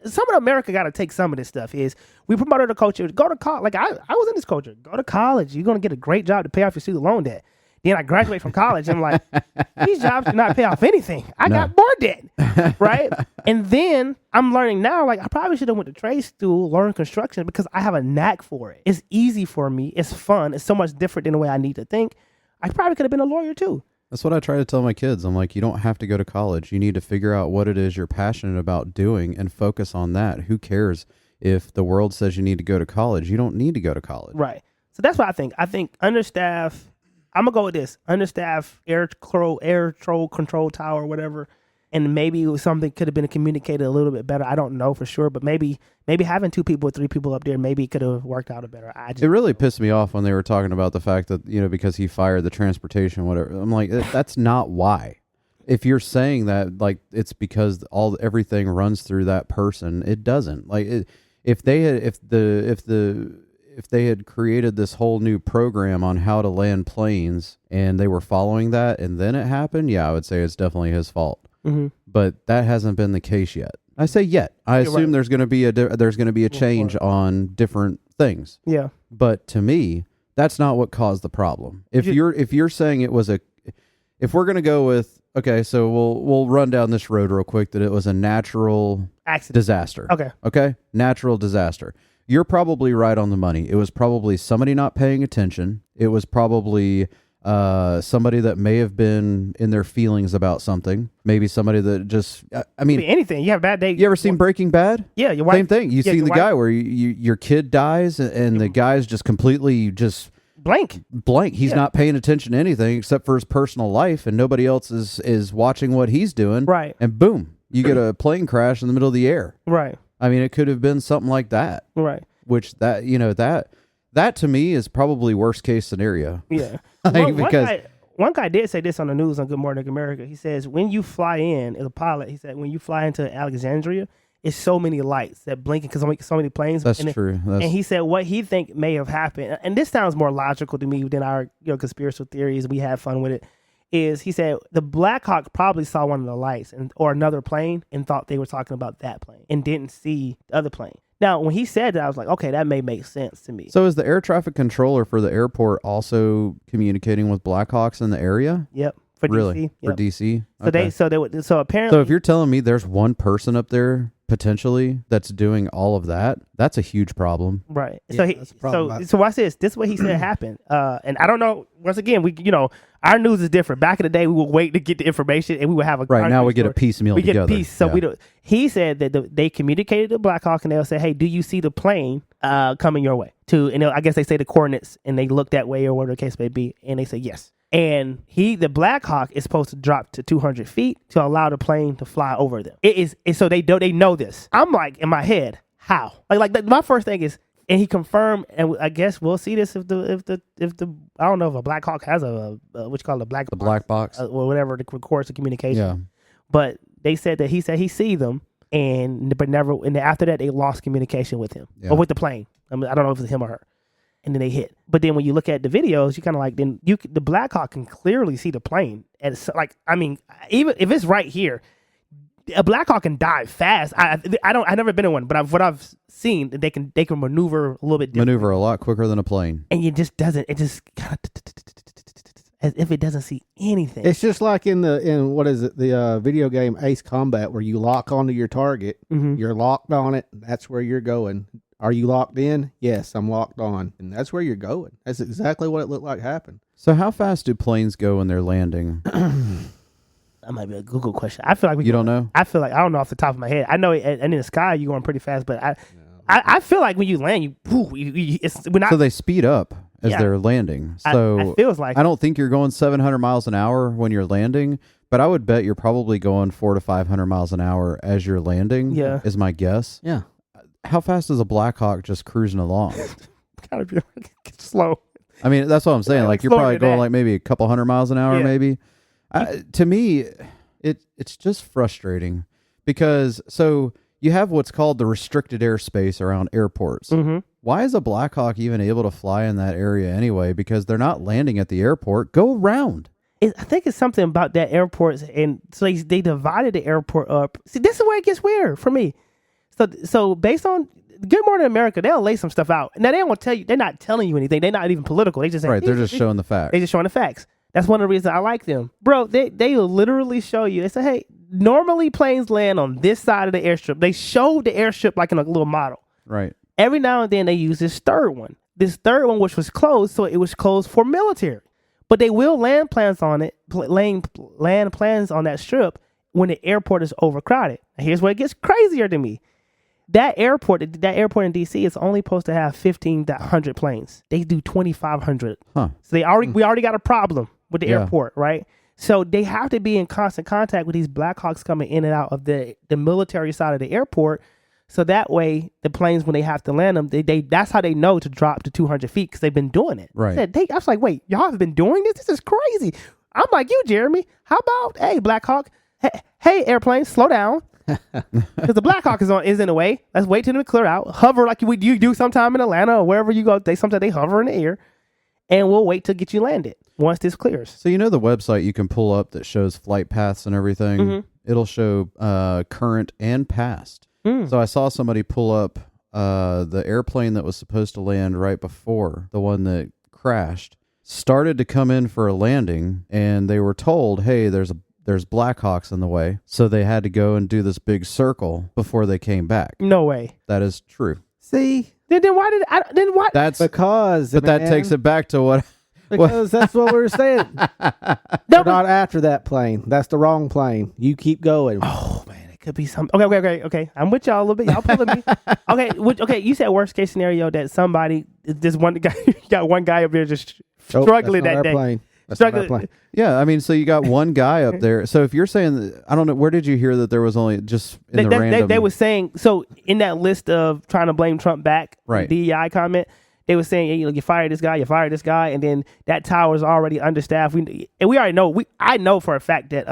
Some of America got to take some of this stuff. Is we promoted a culture, go to college. Like I was in this culture. Go to college. You're gonna get a great job to pay off your student loan debt. Then I graduate from college. I'm like, these jobs do not pay off anything. I got more debt, right? And then I'm learning now, like I probably should have went to trade school, learned construction because I have a knack for it. It's easy for me. It's fun. It's so much different than the way I need to think. I probably could have been a lawyer too. That's what I try to tell my kids. I'm like, you don't have to go to college. You need to figure out what it is you're passionate about doing and focus on that. Who cares if the world says you need to go to college? You don't need to go to college. Right. So that's what I think. I think understaffed. I'm gonna go with this: understaffed air troll control tower, whatever. And maybe it was something could have been communicated a little bit better. I don't know for sure, but maybe having 2 people or 3 people up there, maybe it could have worked out better. It really pissed me off when they were talking about the fact that, because he fired the transportation, whatever. I'm like, that's not why. If you're saying that, like, it's because everything runs through that person, it doesn't. Like, if they had created this whole new program on how to land planes and they were following that and then it happened, yeah, I would say it's definitely his fault. Mm-hmm. But that hasn't been the case yet. I say yet. I assume there's going to be a change on different things. Yeah. But to me, that's not what caused the problem. If you're saying it was if we're going to go with, okay, so we'll run down this road real quick, that it was a natural disaster. Okay. Natural disaster. You're probably right on the money. It was probably somebody not paying attention. It was probably somebody that may have been in their feelings about something. Maybe somebody that just, anything. You have a bad day. You ever seen Breaking Bad? Yeah, your wife. Same thing. You see the guy where your kid dies and the guy's just completely just blank. He's not paying attention to anything except for his personal life, and nobody else is watching what he's doing. Right. And boom, you get a plane crash in the middle of the air. Right. I mean, it could have been something like that. Right. Which that to me is probably worst case scenario. Yeah. Because one guy did say this on the news on Good Morning America. He says, when you fly in as a pilot, he said, when you fly into Alexandria, it's so many lights that blinking because so many planes. That's true. And he said what he think may have happened, and this sounds more logical to me than our conspiracy theories. We have fun with it. Is he said the BlackHawk probably saw one of the lights or another plane and thought they were talking about that plane and didn't see the other plane. Now, when he said that, I was like, okay, that may make sense to me. So is the air traffic controller for the airport also communicating with Blackhawks in the area? Yep. For really? DC. For yep. DC? So okay. So apparently. So if you're telling me there's one person up there potentially that's doing all of that, that's a huge problem. Right. Yeah, so watch this. This is what he said happened. And I don't know. Once again, our news is different. Back in the day, we would wait to get the information and we would have a right now we get a piecemeal together. We get a piece. So we don't. He said that they communicated to BlackHawk and they'll say, "Hey, do you see the plane coming your way?" I guess they say the coordinates and they look that way or whatever the case may be, and they say yes. And the BlackHawk is supposed to drop to 200 feet to allow the plane to fly over them. So they know this. I'm like in my head, how? My first thing is, and he confirmed, and I guess we'll see this if the I don't know if a BlackHawk has a what you call it, a black box or whatever that records the communication. Yeah. But they said that he see them, but never. And after that, they lost communication with him or with the plane. I don't know if it's him or her. And then they hit. But then when you look at the videos, you kind of like, then the BlackHawk can clearly see the plane. And it's even if it's right here, a BlackHawk can dive fast. I've never been in one, but what I've seen, they can maneuver a little bit different. Maneuver a lot quicker than a plane. And it just kind of as if it doesn't see anything. It's just like in what is it, the video game Ace Combat, where you lock onto your target, you're locked on it, and that's where you're going. Are you locked in? Yes, I'm locked on. And that's where you're going. That's exactly what it looked like happened. So how fast do planes go when they're landing? That might be a Google question. I feel like you don't know? I feel like I don't know off the top of my head. I know and in the sky you're going pretty fast, but I feel like when you land, we're not. So they speed up as they're landing. So it feels like I don't think you're going 700 miles an hour when you're landing, but I would bet you're probably going 400 to 500 miles an hour as you're landing. Yeah, is my guess. Yeah. How fast is a BlackHawk just cruising along? Gotta be slow. I mean, that's what I'm saying. Like you're probably going like maybe a couple hundred miles an hour, maybe. To me, it's just frustrating because so you have what's called the restricted airspace around airports, why is a BlackHawk even able to fly in that area anyway? Because they're not landing at the airport. Go around. I think it's something about that airport, and so they divided the airport up. See, this is where it gets weird for me. So based on Good Morning America, they'll lay some stuff out. Now they won't tell you. They're not telling you anything. They're not even political. They just say, Right. They're just showing the facts. They're just showing the facts. That's one of the reasons I like them, bro. They will literally show you. They say, hey, normally planes land on this side of the airstrip. They show the airstrip like in a little model. Right. Every now and then they use this third one. This third one, which was closed, so it was closed for military. But they will land plans on it, land plans on that strip when the airport is overcrowded. Now here's where it gets crazier to me. That airport in DC is only supposed to have 1,500 planes. They do 2,500. Huh. So we already got a problem with the airport, right? So they have to be in constant contact with these BlackHawks coming in and out of the military side of the airport. So that way, the planes, when they have to land them, that's how they know to drop to 200 feet because they've been doing it. Right. I was like, wait, y'all have been doing this? This is crazy. I'm like you, Jeremy. How about, hey, BlackHawk, hey, airplane, slow down. Because the BlackHawk is in the way. Let's wait till they clear out. Hover like you do sometime in Atlanta or wherever you go. Sometimes they hover in the air, and we'll wait to get you landed once this clears. So the website you can pull up that shows flight paths and everything. Mm-hmm. It'll show current and past. So I saw somebody pull up the airplane that was supposed to land right before the one that crashed. Started to come in for a landing, and they were told, "Hey, there's BlackHawks in the way," so they had to go and do this big circle before they came back. No way. That is true. See, Then why? That's because but that takes it back to what. Because that's what we were saying. No, Not after that plane. That's the wrong plane. You keep going. Oh man, it could be something. Okay. I'm with y'all a little bit. Y'all pulling me. Okay. You said worst case scenario that somebody, this one guy, you got one guy up there just struggling that's not that our day. plane. That's not our plane. Yeah, I mean, so you got one guy up there. So if you're saying, I don't know, where did you hear that there was only just in the random? They were saying, so in that list of trying to blame Trump back, right. The DEI comment, they were saying, yeah, you fired this guy, and then that tower is already understaffed. We already know. I know for a fact that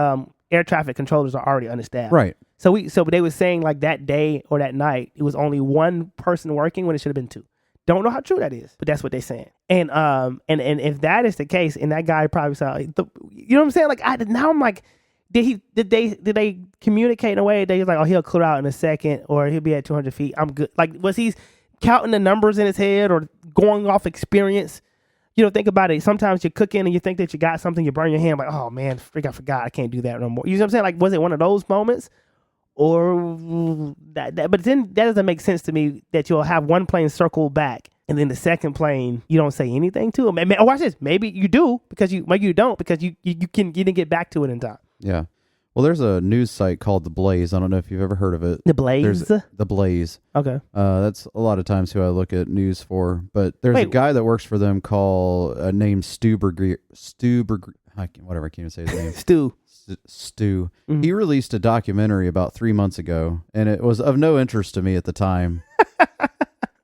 air traffic controllers are already understaffed. Right. So they were saying like that day or that night it was only one person working when it should have been two. Don't know how true that is, but that's what they're saying. And if that is the case, and that guy probably saw, you know what I'm saying? Like now I'm like, did they communicate in a way that he's like, oh, he'll clear out in a second, or he'll be at 200 feet. I'm good. Like, was he counting the numbers in his head or going off experience? Think about it. Sometimes you're cooking and you think that you got something, you burn your hand, like, oh man, I forgot, I can't do that no more. You know what I'm saying? Like, was it one of those moments? Or but then that doesn't make sense to me that you'll have one plane circle back and then the second plane you don't say anything to them. Oh, watch this. Maybe you do maybe you don't because you didn't get back to it in time. Yeah. Well, there's a news site called The Blaze. I don't know if you've ever heard of it. The Blaze? The Blaze. Okay. That's a lot of times who I look at news for. But there's a guy that works for them named Stu whatever, I can't even say his name. Stu. Mm-hmm. He released a documentary about 3 months ago, and it was of no interest to me at the time.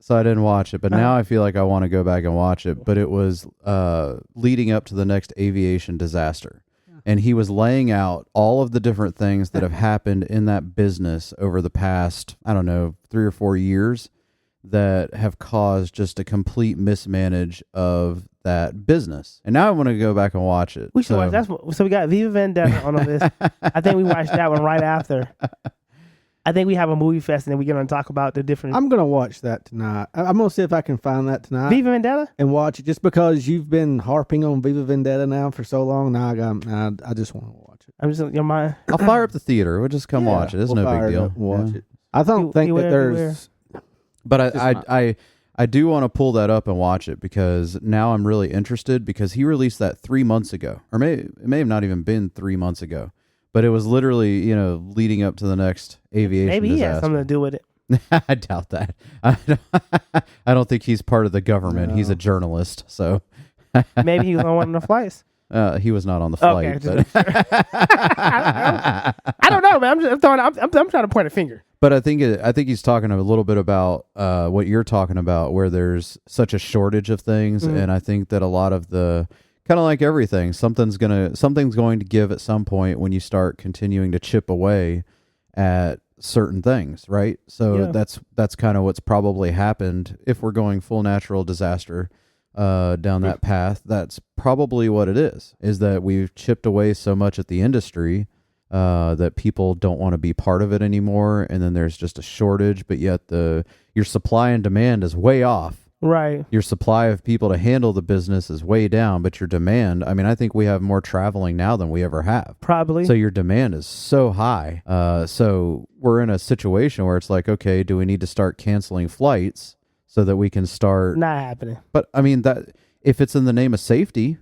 So I didn't watch it, but now I feel like I want to go back and watch it. But it was leading up to the next aviation disaster. And he was laying out all of the different things that have happened in that business over the past, 3 or 4 years that have caused just a complete mismanage of that business. And now I want to go back and watch it. We should watch. So we got Viva Vendetta on the list. I think we watched that one right after. I think we have a movie fest and then we're going to talk about the different. I'm going to watch that tonight. I'm going to see if I can find that tonight. Viva Vendetta? And watch it just because you've been harping on Viva Vendetta now for so long. Now I just want to watch it. I'm just, your mind. I'll fire up the theater. We'll just come watch it. It's no big deal. Watch it. I don't think that there's. But I do want to pull that up and watch it because now I'm really interested because he released that 3 months ago, or it may have not even been 3 months ago, but it was literally, leading up to the next aviation Maybe he disaster. has something to do with it. I doubt that. I don't think he's part of the government. No. He's a journalist, so. Maybe he was on one of the flights. He was not on the flight. Okay, I don't know, man. I'm trying to point a finger. But I think he's talking a little bit about what you're talking about, where there's such a shortage of things, and I think that a lot of the kind of like everything, something's going to give at some point when you start continuing to chip away at certain things, right? So Yeah. that's kind of what's probably happened if we're going full natural disaster down that path. That's probably what it is that we've chipped away so much at the industry that people don't want to be part of it anymore, and then there's just a shortage, but yet your supply and demand is way off. Right. Your supply of people to handle the business is way down, but your demand, I mean, I think we have more traveling now than we ever have. Probably. So your demand is so high. So we're in a situation where it's like, okay, do we need to start canceling flights so that we can start? Not happening. But I mean, that if it's in the name of safety,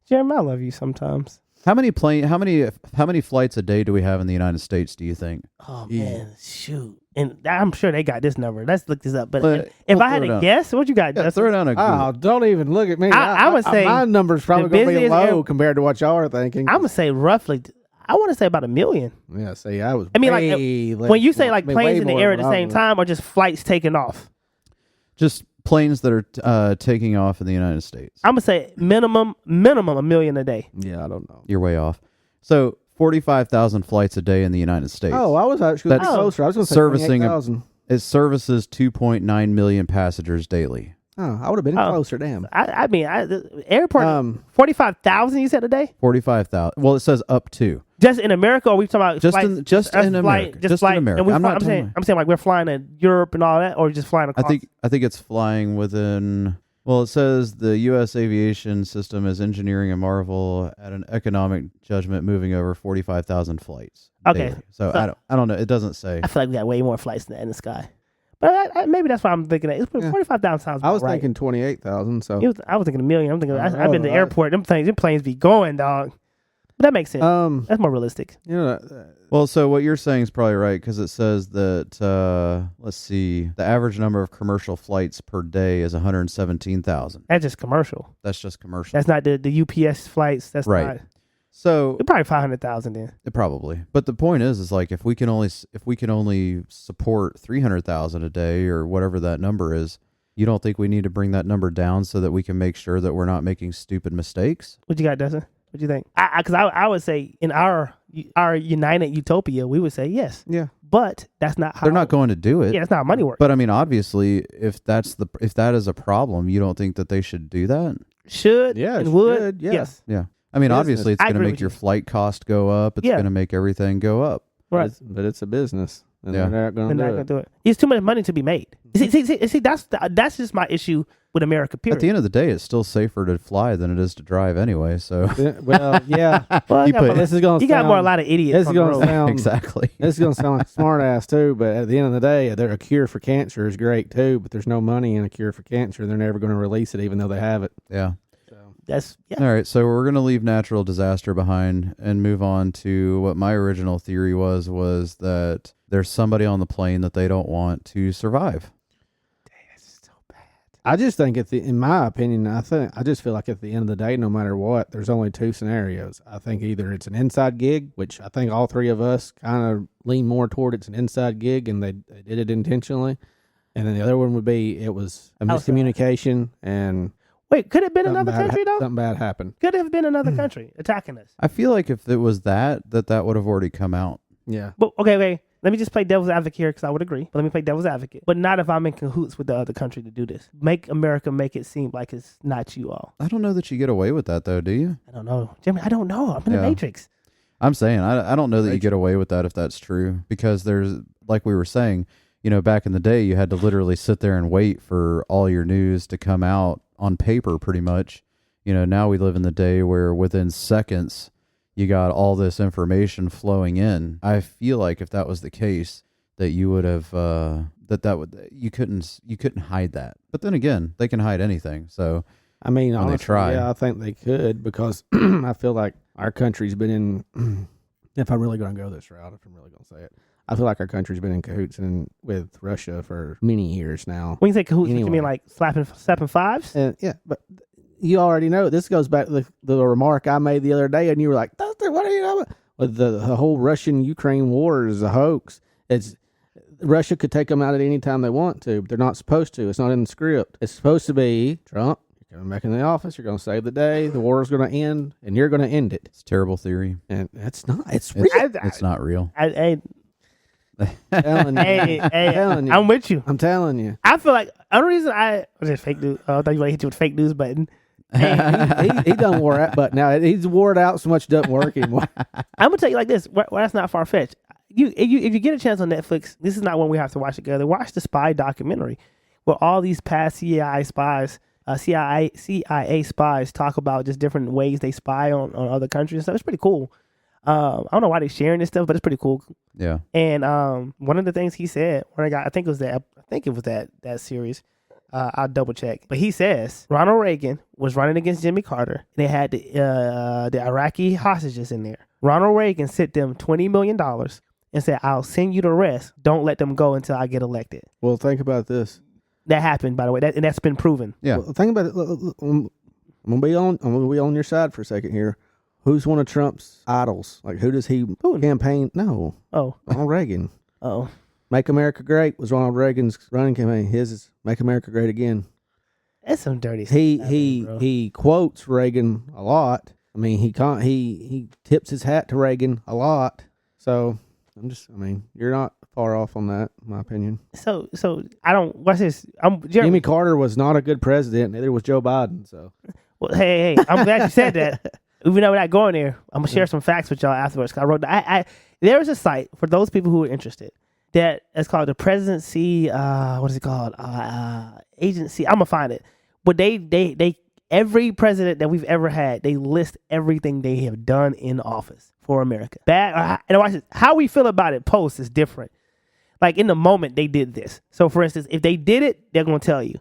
Jeremy, I love you sometimes. how many flights a day do we have in the United States, do you think? Oh man, shoot. And I'm sure they got this number. Let's look this up. But But if we'll I had throw it to out. guess, what you got? Yeah, Dustin? throw it on a Google. Oh, don't even look at me. I would say my number's probably the going to be busiest low compared to what y'all are thinking. I'm gonna say roughly. I want to say about 1 million. Yeah, see, I was. I mean, way like when you say like way planes in the more air at than the I same was. time, or just flights taking off. Just planes that are taking off in the United States. I'm gonna say minimum 1 million a day. Yeah, I don't know. You're way off. So 45,000 flights a day in the United States. Oh, I was actually That's closer. I was going to say servicing 28,000. It services 2.9 million passengers daily. Oh, I would have been Oh. closer. Damn. I mean, the airport 45,000. You said a day, 45,000. Well, it says up to. just in America, or we talking about Just flights, in- just us in America. Just in flight, America. and we I'm fly- not telling you. I'm saying like we're flying to Europe and all that, or just flying across. I think it's flying within. Well, it says the U.S. aviation system is engineering a marvel at an economic judgment, moving over 45,000 flights. Okay. daily. So So- I don't know. It doesn't say. I feel like we got way more flights in the sky. But maybe that's why I'm thinking that. It's Yeah. 45,000 sounds I was right. thinking 28,000. So, I was thinking 1 million. I'm thinking I've been to the I- airport. Them planes be going, dog. But that makes sense. um, That's more realistic. you know, Well, so what you're saying is probably right because it says that, let's see, the average number of commercial flights per day is 117,000. That's just commercial. That's just commercial. That's not the UPS flights. That's Right. not. So It's probably 500,000 then. probably, but the point is like if we can only support 300,000 a day or whatever that number is, you don't think we need to bring that number down so that we can make sure that we're not making stupid mistakes? What you got, Dustin? What you think? Because I would say in our united utopia, we would say yes. yeah. But that's not how. They're not going to do it. Yeah, that's not how money works. But I mean, obviously, if that is a problem, you don't think that they should do that? Should Yeah, and it would. should, yeah. Yes. Yeah. I mean, Business. obviously, it's I going to agree make with your you. flight cost go up. It's Yeah. going to make everything go up. Right. But it's a business. And Yeah. they're not They're going not to gonna do it. do it. It's too much money to be made. See, that's just my issue with America. Period. At the end of the day, it's still safer to fly than it is to drive anyway. So Well, yeah. well, you you got, put- more, This is going to you got more a lot of idiots. This is on the going road. to sound exactly. This is going to sound like a smart ass too, but at the end of the day, a cure for cancer is great too. But there's no money in a cure for cancer. They're never going to release it, even though they have it. Yeah. That's All right. So we're going to leave natural disaster behind and move on to what my original theory was that there's somebody on the plane that they don't want to survive. I just think in my opinion, I just feel like at the end of the day, no matter what, there's only two scenarios. I think either it's an inside gig, which I think all three of us kind of lean more toward it's an inside gig and they did it intentionally. And then the other one would be it was a miscommunication and wait. Could it have been something another bad country though? something bad happened. Could it have been another country attacking us? I feel like if it was that would have already come out. Yeah. But okay. Let me just play devil's advocate here because I would agree. But let me play devil's advocate. But not if I'm in cahoots with the other country to do this. Make America make it seem like it's not you all. I don't know that you get away with that though, do you? I don't know, Jimmy. I don't know. I'm in Yeah. the Matrix. I'm saying I don't know that you get away with that if that's true because there's like we were saying, back in the day you had to literally sit there and wait for all your news to come out on paper pretty much. Now we live in the day where within seconds you got all this information flowing in. I feel like if that was the case that you would have you couldn't hide that. But then again, they can hide anything. So I mean, when they honestly, try. yeah, I think they could because I feel like our country's been in. If I'm really going to go this route, if I'm really going to say it, I feel like our country's been in cahoots with Russia for many years now. When you say cahoots, you Anyway. mean like slapping fives? And yeah, but you already know this goes back to the remark I made the other day, and you were like, "Dustin, what are you talking about?" With the whole Russian-Ukraine war is a hoax. It's Russia could take them out at any time they want to, but they're not supposed to. It's not in the script. It's supposed to be Trump. You're coming back in the office. You're going to save the day. The war is going to end, and you're going to end it. it's a terrible theory. And it's not. It's real. It's not real. Telling you. Hey, Telling you. I'm with you. I'm telling you. I feel like the only reason was it fake news? I thought you want to hit you with the fake news button. He done wore out, but now he's wore it out so much it doesn't work anymore. I'm gonna tell you like this. Well, that's not far fetched. If you get a chance on Netflix, this is not one we have to watch together. Watch the spy documentary, where all these past CIA spies talk about just different ways they spy on other countries and stuff. It's pretty cool. I don't know why they're sharing this stuff, but it's pretty cool. Yeah. And one of the things he said when I think it was that series. I'll double check. But he says Ronald Reagan was running against Jimmy Carter. And they had the Iraqi hostages in there. Ronald Reagan sent them $20 million and said, "I'll send you the rest. Don't let them go until I get elected." Well, think about this. That happened, by the way, and that's been proven. Yeah. Well, think about it. Look, I'm gonna be on your side for a second here. Who's one of Trump's idols? Like, who does he campaign? No. Oh. Ronald Reagan. Oh. Make America Great was Ronald Reagan's running campaign. His is Make America Great Again. That's some dirty stuff. He quotes Reagan a lot. I mean, he tips his hat to Reagan a lot. So you're not far off on that, in my opinion. So I don't. What's this? Jimmy Carter was not a good president. Neither was Joe Biden. So, well, hey, I'm glad you said that. Even though we're not going there, I'm gonna share some facts with y'all afterwards. 'Cause I wrote. There is a site for those people who are interested. That it's called the Presidency. What is it called? Agency. I'm gonna find it. But they every president that we've ever had, they list everything they have done in office for America. Bad. And watch this. How we feel about it post is different. Like in the moment they did this. So for instance, if they did it, they're gonna tell you.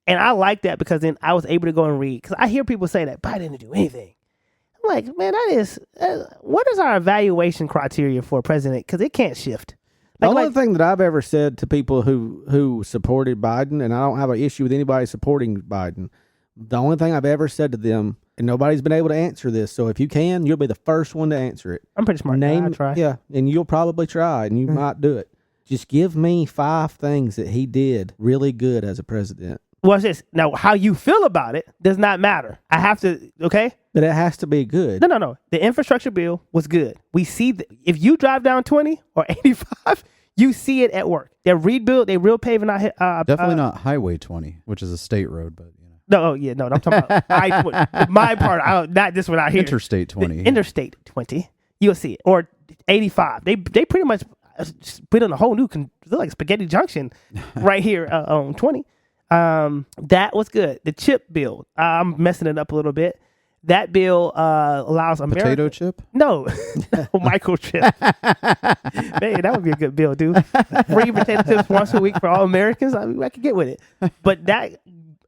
And I like that because then I was able to go and read. Because I hear people say that Biden didn't do anything. I'm like, man, that is what is our evaluation criteria for a president? Because it can't shift. The only thing that I've ever said to people who supported Biden, and I don't have an issue with anybody supporting Biden, the only thing I've ever said to them, and nobody's been able to answer this, so if you can, you'll be the first one to answer it. I'm pretty smart. Name, I try. Yeah, and you'll probably try, and you might do it. Just give me 5 things that he did really good as a president. Watch this. Now, how you feel about it does not matter. I have to, okay? But it has to be good. No. The infrastructure bill was good. We see if you drive down 20 or 85, you see it at work. They real paving out. Definitely not Highway 20, which is a state road, but you know. No, I'm talking about my part. Not this one out here. Interstate 20. Interstate 20. You'll see it. Or 85. They pretty much put in a whole new, like Spaghetti Junction right here on 20. That was good. The chip bill, I'm messing it up a little bit. That bill allows America. Potato chip? No, microchip. Man, that would be a good bill, dude. Free potato chips once a week for all Americans. I could get with it. But that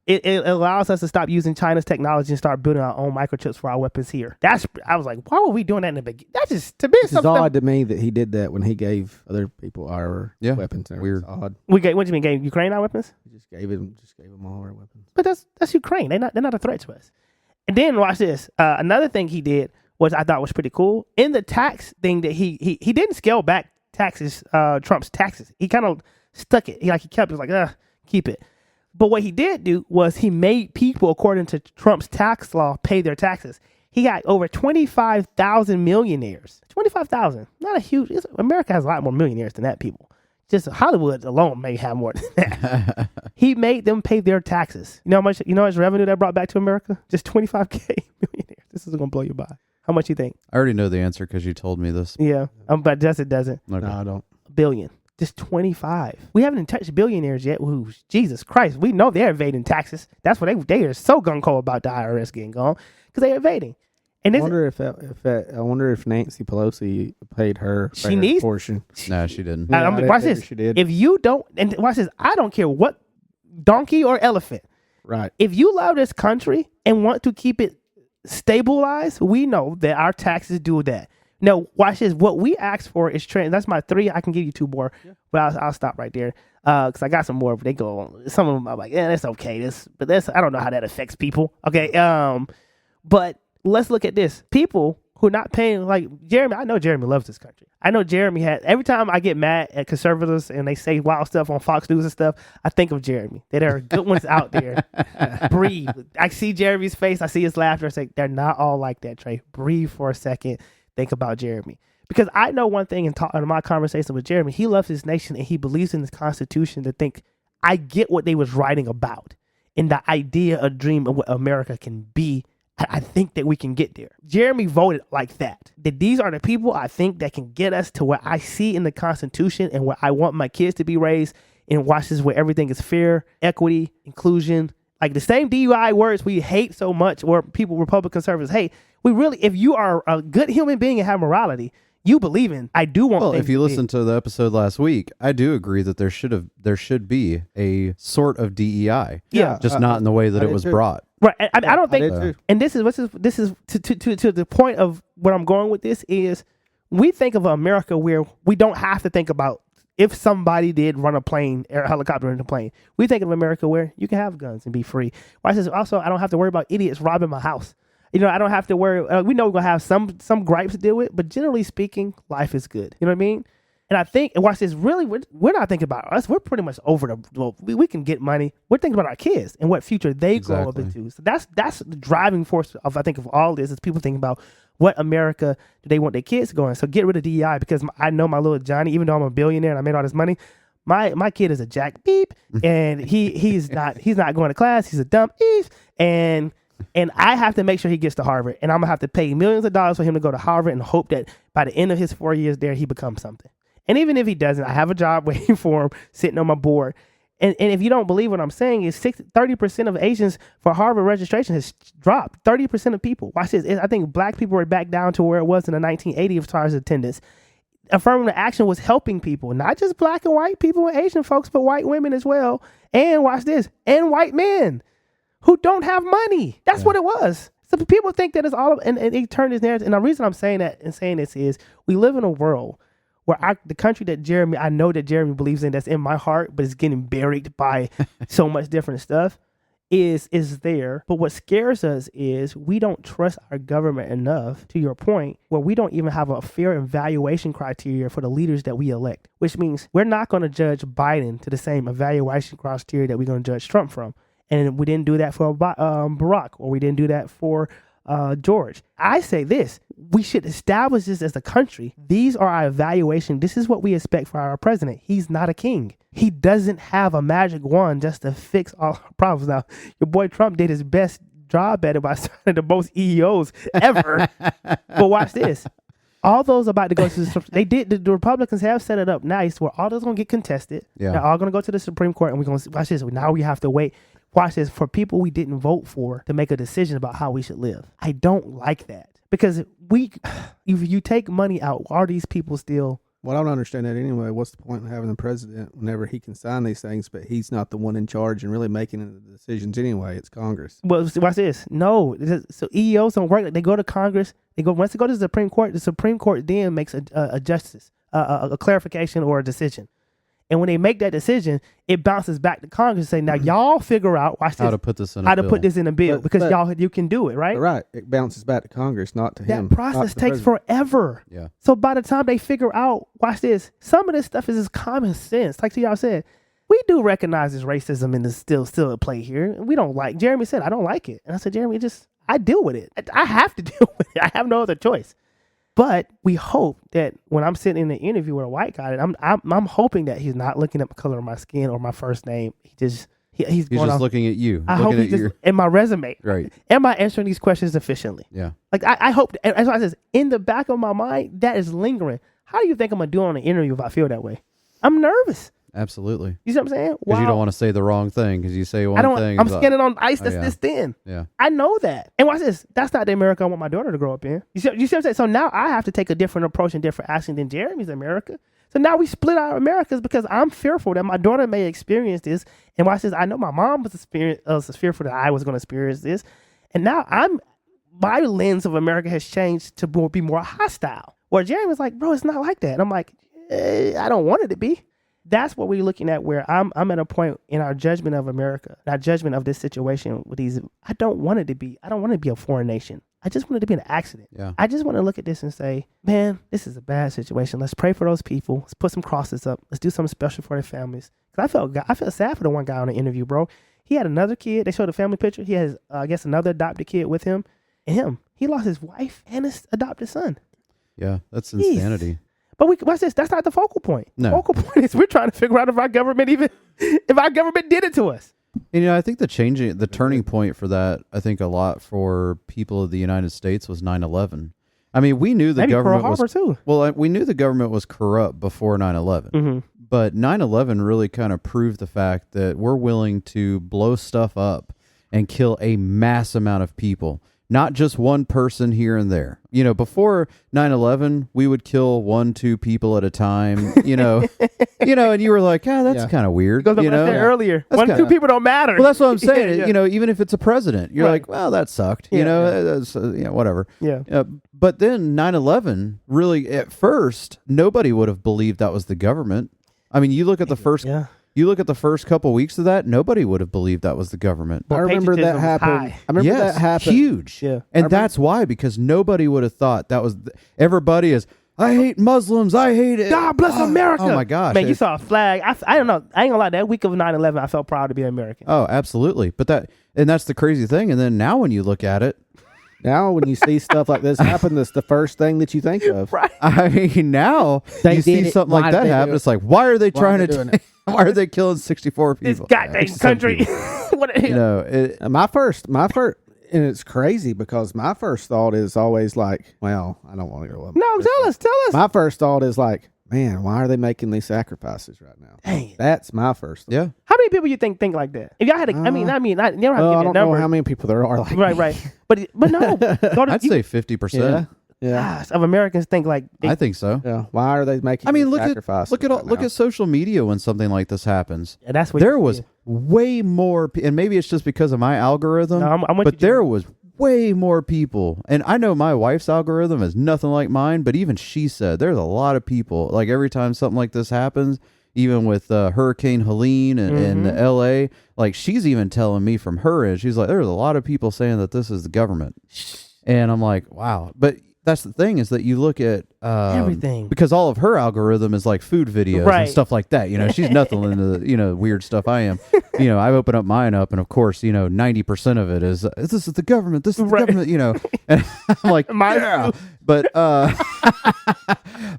it allows us to stop using China's technology and start building our own microchips for our weapons here. I was like, why were we doing that in the beginning? That just to me it's odd to me that he did that when he gave other people our weapons. Weird. It's odd. What do you mean? Gave Ukraine our weapons? He just gave them all our weapons. But that's Ukraine. They're not a threat to us. And then watch this. Another thing he did was I thought was pretty cool. In the tax thing that he didn't scale back taxes, Trump's taxes. He kind of stuck it. He kept it like, keep it. But what he did do was he made people, according to Trump's tax law, pay their taxes. He got over 25,000 millionaires. 25,000. Not a huge. America has a lot more millionaires than that, people. Just Hollywood alone may have more than that. He made them pay their taxes. You know how much revenue that brought back to America? Just 25K millionaires. This is going to blow you by. How much you think? I already know the answer because you told me this. Yeah. But Justin doesn't. Okay. No, I don't. $1 billion. Just 25. We haven't touched billionaires yet. Ooh, Jesus Christ. We know they're evading taxes. That's what they are so gung-ho about the IRS getting gone because they're evading. And I wonder if Nancy Pelosi paid her portion. No, she didn't. Watch this. She did. If you don't, and watch this, I don't care what donkey or elephant. Right. If you love this country and want to keep it stabilized, we know that our taxes do that. Now, watch this. What we ask for is trans. That's my 3. I can give you 2 more, but I'll stop right there because I got some more. But they go on. Some of them I'm like, that's okay. I don't know how that affects people. Okay. But let's look at this. People who are not paying, like Jeremy. I know Jeremy loves this country. I know Jeremy had. Every time I get mad at conservatives and they say wild stuff on Fox News and stuff, I think of Jeremy. That there are good ones out there. Breathe. I see Jeremy's face. I see his laughter. I say they're not all like that. Trey, breathe for a second. Think about Jeremy. Because I know one thing in my conversation with Jeremy, he loves his nation and he believes in the Constitution to think, I get what they was writing about and the idea, a dream of what America can be. I think that we can get there. Jeremy voted like that. That these are the people I think that can get us to where I see in the Constitution and where I want my kids to be raised in Washington, where everything is fair, equity, inclusion. Like the same DUI words we hate so much, or people, Republican conservatives hate. We really, if you are a good human being and have morality, you believe in, I do want. Well, if you listen to the episode last week, I do agree that there should be a sort of DEI. Yeah. Just not in the way that it was brought. Right. I don't think, too. and this is to the point of where I'm going with this is we think of America where we don't have to think about if somebody did run a plane or a helicopter in a plane. We think of America where you can have guns and be free. Why says also I don't have to worry about idiots robbing my house. You know, I don't have to worry. We know we're going to have some gripes to deal with, but generally speaking, life is good. You know what I mean? And I think, and watch this, really, we're not thinking about us. We're pretty much over we can get money. We're thinking about our kids and what future they grow up into. So that's the driving force of, I think, of all this is people thinking about what America do they want their kids to go in. So get rid of DEI because I know my little Johnny, even though I'm a billionaire and I made all this money, my kid is a jack beep and he's not going to class. He's a dumb beep and I have to make sure he gets to Harvard. And I'm going to have to pay millions of dollars for him to go to Harvard and hope that by the end of his 4 years there, he becomes something. And even if he doesn't, I have a job waiting for him, sitting on my board. And if you don't believe what I'm saying, is 30% of Asians for Harvard registration has dropped. 30% of people. Watch this. I think black people were back down to where it was in the 1980s as far as attendance. Affirmative action was helping people, not just black and white people and Asian folks, but white women as well. And watch this, and white men who don't have money. That's what it was. So people think that it's all, and they turn this narrative. And the reason I'm saying that and saying this is we live in a world where the country that I know that Jeremy believes in, that's in my heart, but it's getting buried by so much different stuff, is there. But what scares us is we don't trust our government enough, to your point, where we don't even have a fair evaluation criteria for the leaders that we elect, which means we're not going to judge Biden to the same evaluation criteria that we're going to judge Trump from. And we didn't do that for Barack, or we didn't do that for George. I say this, we should establish this as a country. These are our evaluation. This is what we expect for our president. He's not a king. He doesn't have a magic wand just to fix all our problems. Now, your boy Trump did his best job at it by signing the most EEOs ever. But watch this. All those about to go to the Republicans have set it up nice where all those going to get contested. Yeah. They're all going to go to the Supreme Court, and we're going to watch this. Now we have to wait. Watch this, for people we didn't vote for to make a decision about how we should live. I don't like that because if you take money out, are these people still? Well, I don't understand that anyway. What's the point of having the president whenever he can sign these things, but he's not the one in charge and really making the decisions anyway? It's Congress. Well, watch this. No, so EEOs don't work. They go to Congress. Once they go to the Supreme Court then makes a justice, a clarification or a decision. And when they make that decision, it bounces back to Congress and say, now y'all figure out how to put this in a bill because you can do it, right? Right. It bounces back to Congress, not to him. That process takes forever. Yeah. So by the time they figure out, watch this, some of this stuff is just common sense. Like y'all said, we do recognize this racism and it's still at play here. And we don't like, Jeremy said, I don't like it. And I said, Jeremy, I deal with it. I have to deal with it. I have no other choice. But we hope that when I'm sitting in an interview with a white guy, and I'm hoping that he's not looking at the color of my skin or my first name. He's just looking at you. I hope he's just in my resume. Right. Am I answering these questions efficiently? Yeah. Like I hope. And as I said, in the back of my mind, that is lingering. How do you think I'm gonna do on an interview if I feel that way? I'm nervous. Absolutely. You see what I'm saying? Because you don't want to say the wrong thing because you say one thing. I'm skinning on ice that's this thin. Yeah. I know that. And watch this. That's not the America I want my daughter to grow up in. You see what I'm saying? So now I have to take a different approach and different action than Jeremy's America. So now we split our Americas because I'm fearful that my daughter may experience this. And watch this. I know my mom was fearful that I was going to experience this. And now my lens of America has changed to be more hostile. Where Jeremy was like, bro, it's not like that. And I'm like, I don't want it to be. That's what we're looking at, where I'm at a point in our judgment of America, our judgment of this situation with these. I don't want it to be a foreign nation. I just want it to be an accident. Yeah. I just want to look at this and say, man, this is a bad situation. Let's pray for those people. Let's put some crosses up. Let's do something special for their families. Because I felt sad for the one guy on the interview, bro. He had another kid. They showed a family picture. He has, I guess, another adopted kid with him. And he lost his wife and his adopted son. Yeah, that's insanity. But watch this. That's not the focal point. No. The focal point is we're trying to figure out if our government did it to us. And, I think the turning point for that, I think a lot for people of the United States was 9/11. I mean, we knew the Maybe government Pearl Harbor was too. well. We knew the government was corrupt before 9/11, Mm-hmm. but 9/11 really kind of proved the fact that we're willing to blow stuff up and kill a mass amount of people. Not just one person here and there. Before 9/11, we would kill 1-2 people at a time, and you were like, that's kind of weird. Because I said earlier, That's 1-2 people don't matter. Well, that's what I'm saying. Yeah. Even if it's a president, you're Right. like, well, that sucked. That's, whatever. Yeah. But then 9/11, really, at first, nobody would have believed that was the government. I mean, you look at the first... Yeah. You look at the first couple weeks of that, nobody would have believed that was the government. I remember that patriotism happened. high. I remember that happened. Huge. Yeah. And that's why, because nobody would have thought that was... Everybody is, I hate Muslims. I hate it. God bless America. Oh, my gosh. Man, you saw a flag. I don't know. I ain't gonna lie. That week of 9/11, I felt proud to be an American. Oh, absolutely. But that's the crazy thing. And then now when you look at it, Now, when you see stuff like this happen, that's the first thing that you think of. Right. I mean, now They you see did it. something Why like did that they do happen. it? It's like, why are they Why trying are they to? doing it? Why are they killing 64 This people? goddamn 67 country. people. What the hell? My first, and it's crazy because my first thought is always like, well, I don't want to go up. No, tell us. My first thought is like, man, why are they making these sacrifices right now? Dang. That's my first thought. Yeah. How many people you think like that? If y'all had, you don't have Well, to I give me a don't know number. how many people there are like Right. But no. I'd say 50%. Yeah. Gosh, of Americans think like I think so. Yeah. Why are they making I mean, these look sacrifices at right look now? at social media when something like this happens. and that's what There was way more, and maybe it's just because of my algorithm. No, I'm with but you, there Jim. was way more people, and I know my wife's algorithm is nothing like mine. But even she said there's a lot of people. Like every time something like this happens, even with Hurricane Helene and L.A., like she's even telling me from her end, she's like, there's a lot of people saying that this is the government, and I'm like, wow, but. That's the thing is that you look at everything because all of her algorithm is like food videos Right. and stuff like that. She's nothing into the, weird stuff I am. I open up mine up, and of course, 90% of it is this is the government. This is the Right. government. And I'm like, yeah. But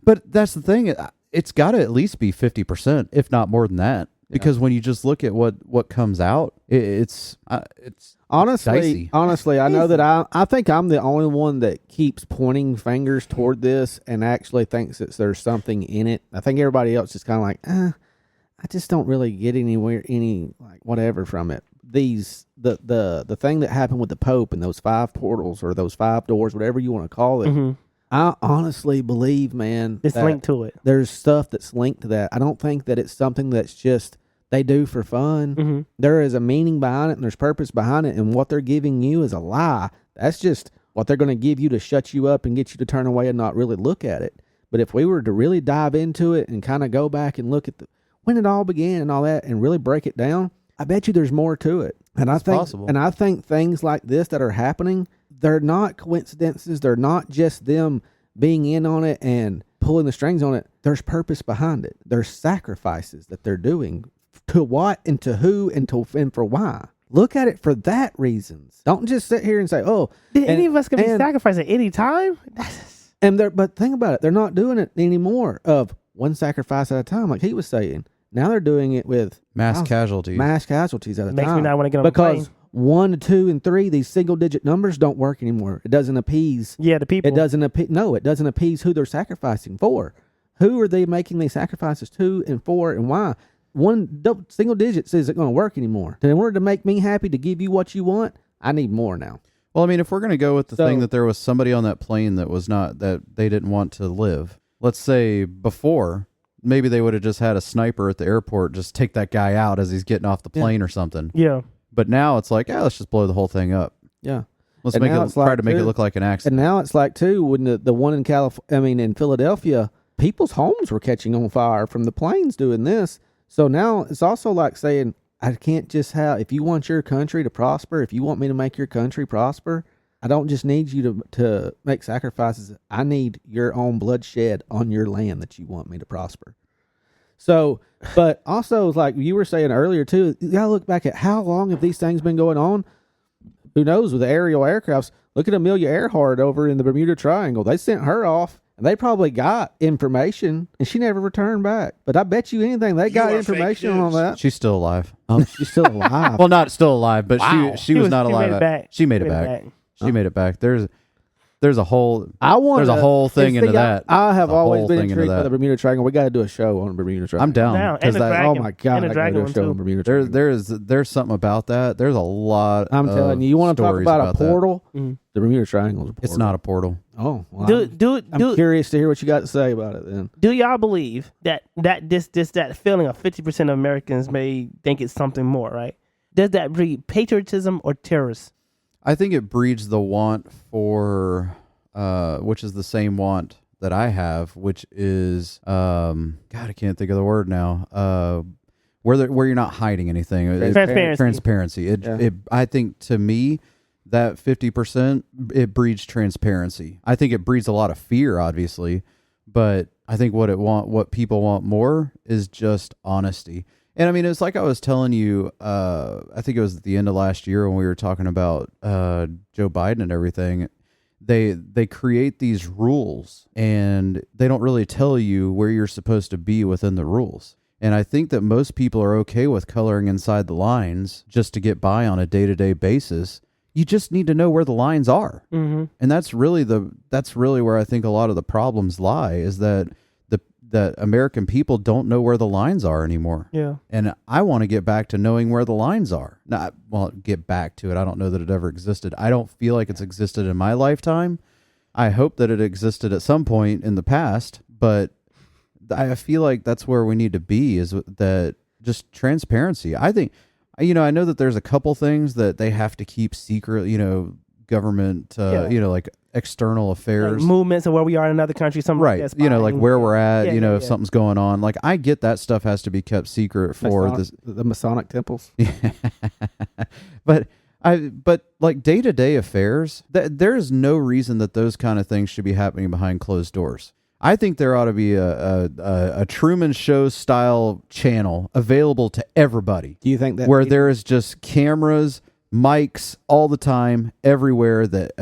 but that's the thing. It's got to at least be 50%, if not more than that. Because when you just look at what comes out, it's dicey. Honestly, I know that I think I'm the only one that keeps pointing fingers toward this and actually thinks that there's something in it. I think everybody else is kind of like, I just don't really get any whatever from it. The thing that happened with the Pope and those 5 portals or those 5 doors, whatever you want to call it. Mm-hmm. I honestly believe, man, it's that linked to it. there's stuff that's linked to that. I don't think that it's something that's just they do for fun. Mm-hmm. There is a meaning behind it and there's purpose behind it, and what they're giving you is a lie. That's just what they're going to give you to shut you up and get you to turn away and not really look at it. But if we were to really dive into it and kind of go back and look at when it all began and all that and really break it down, I bet you there's more to it. And I think things like this that are happening, they're not coincidences. They're not just them being in on it and pulling the strings on it. There's purpose behind it. There's sacrifices that they're doing to what and to who and for why. Look at it for that reasons. Don't just sit here and say, "Oh, any of us can be sacrificed at any time." But think about it. They're not doing it anymore of one sacrifice at a time, like he was saying. Now they're doing it with mass casualties at a time. Makes me not want to get on the because plane. 1, 2, and 3, these single-digit numbers don't work anymore. It doesn't appease. Yeah, the people. It doesn't appease who they're sacrificing for. Who are they making these sacrifices to and for, and why? Single digits isn't going to work anymore. And in order to make me happy to give you what you want, I need more now. Well, I mean, if we're going to go with the thing that there was somebody on that plane that they didn't want to live, let's say before, maybe they would have just had a sniper at the airport just take that guy out as he's getting off the plane or something. Yeah. But now it's like, let's just blow the whole thing up. Yeah. Let's try to make it look like an accident. And now it's like, too, when the one in Philadelphia, people's homes were catching on fire from the planes doing this. So now it's also like saying, I can't just if you want your country to prosper, if you want me to make your country prosper, I don't just need you to make sacrifices. I need your own bloodshed on your land that you want me to prosper. So, but also, like you were saying earlier, too, you got to look back at how long have these things been going on? Who knows with the aerial aircrafts? Look at Amelia Earhart over in the Bermuda Triangle. They sent her off And they probably got information, and she never returned back. But I bet you anything they got information on that. She's still alive. She's still alive. Well, not still alive, but Wow. she was not She alive. made it back. She made it back. She made it back. There's a whole there's a whole thing into that. I have There's a always whole been thing into intrigued by that. the Bermuda Triangle. We got to do a show on Bermuda Triangle. I'm down Down. because And the that. dragon. Oh my god! And the I got to dragon do a one, show too. on Bermuda Triangle. There's something about that. There's a lot. I'm telling you, you want to talk stories about a that. portal? Mhm. The Bermuda Triangle is a portal. It's not a portal. Oh, well, I'm curious to hear what you got to say about it. Then Do y'all believe that feeling of 50% of Americans may think it's something more, right? Does that breed patriotism or terrorists? I think it breeds the want for, which is the same want that I have, which is, God, I can't think of the word now. Where you're not hiding anything. Transparency. I think to me, that 50%, it breeds transparency. I think it breeds a lot of fear, obviously, but I think what people want more is just honesty. And I mean, it's like I was telling you, I think it was at the end of last year when we were talking about Joe Biden and everything. They create these rules and they don't really tell you where you're supposed to be within the rules. And I think that most people are okay with coloring inside the lines just to get by on a day-to-day basis. You just need to know where the lines are. Mm-hmm. And that's really where I think a lot of the problems lie, is that that American people don't know where the lines are anymore. Yeah. And I want to get back to knowing where the lines are. Get back to it. I don't know that it ever existed. I don't feel like it's existed in my lifetime. I hope that it existed at some point in the past, but I feel like that's where we need to be, is that just transparency. I think, I know that there's a couple things that they have to keep secret, government, like external affairs, like movements of where we are in another country, something right? like that, Like where we're at, Yeah, if something's going on. Like I get that stuff has to be kept secret for the Masonic temples. but like day-to-day affairs, there's no reason that those kind of things should be happening behind closed doors. I think there ought to be a Truman Show style channel available to everybody. Do you think that where there is just cameras, mics all the time, everywhere, that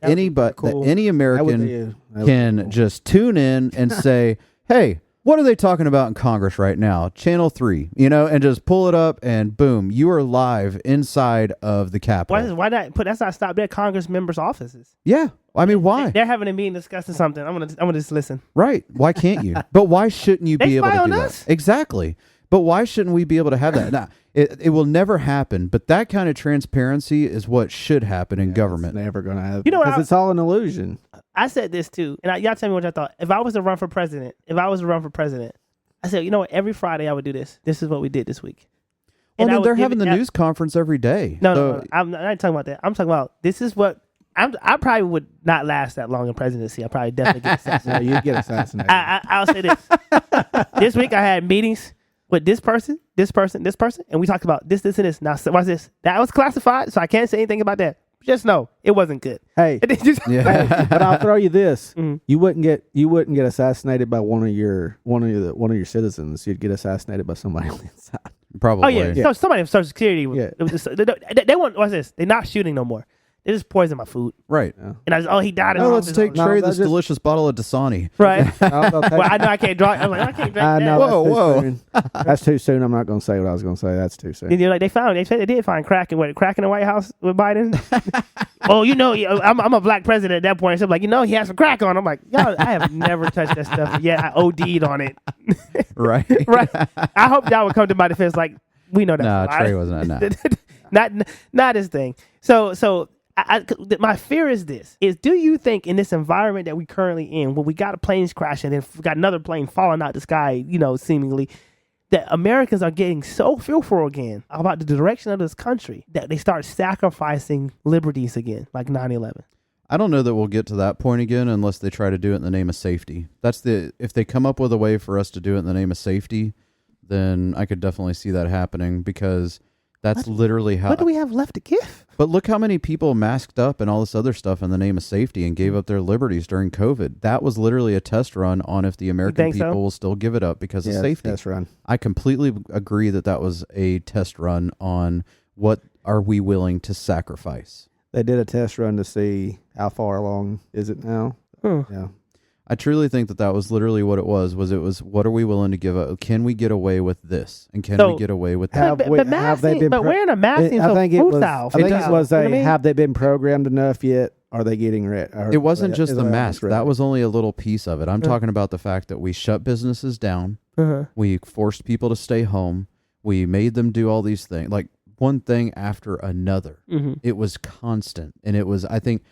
any American can just tune in and say, "Hey, what are they talking about in Congress right now?" Channel 3, and just pull it up, and boom, you are live inside of the Capitol. Why not put? That's not stop their Congress members' offices. Yeah, I mean, why? They're having a meeting discussing something. I'm gonna just listen. Right? Why can't you? But why shouldn't you be able to do us? that? Exactly. But why shouldn't we be able to have that? Now, it will never happen. But that kind of transparency is what should happen in government. It's never going to happen. Because it's all an illusion. I said this too, and y'all tell me what I thought. If I was to run for president, I said, what? Every Friday I would do this. This is what we did this week. Well, then they're having the news conference every day. No, I'm not talking about that. I'm talking about this is what. I probably would not last that long in presidency. I probably definitely get assassinated. You get assassinated. I'll say this. This week I had meetings with this person, and we talked about this, and this. Now, watch this. That was classified, so I can't say anything about that. Just know it wasn't good. Hey, but I'll throw you this: you wouldn't get assassinated by one of your citizens. You'd get assassinated by somebody on the inside. Probably. Oh yeah. So somebody from Social Security. They want. Watch this. They're not shooting no more. They just poisoned my food. Right. Yeah. And I was, he died. Let's take Trey this delicious bottle of Dasani. Right. Well, I know I can't draw. I'm like, I can't drink that. Whoa. That's too soon. I'm not going to say what I was going to say. That's too soon. They said they did find crack in the White House with Biden. I'm a black president at that point. So I'm like, he had some crack on. I'm like, y'all, I have never touched that stuff yet. I OD'd on it. Right. Right. I hope y'all would come to my defense. Like, we know that. No, Trey wasn't. Not his thing. So my fear is this: do you think in this environment that we currently in, where we got planes crashing and we got another plane falling out the sky, seemingly, that Americans are getting so fearful again about the direction of this country that they start sacrificing liberties again, like 9/11? I don't know that we'll get to that point again unless they try to do it in the name of safety. If they come up with a way for us to do it in the name of safety, then I could definitely see that happening, because that's literally how. What do we have left to give? But look how many people masked up and all this other stuff in the name of safety and gave up their liberties during COVID. That was literally a test run on if the American people will still give it up because of safety. Test run. I completely agree that was a test run on what are we willing to sacrifice. They did a test run to see how far along is it now. Yeah. I truly think that was literally what it was. It was what are we willing to give up? Can we get away with this? And can we get away with that? But wearing a mask seems so futile. I think it was have they been programmed enough yet? Are they getting rid? It wasn't just the mask. That was only a little piece of it. I'm talking about the fact that we shut businesses down. We forced people to stay home. We made them do all these things, like one thing after another. It was constant. And it was, I think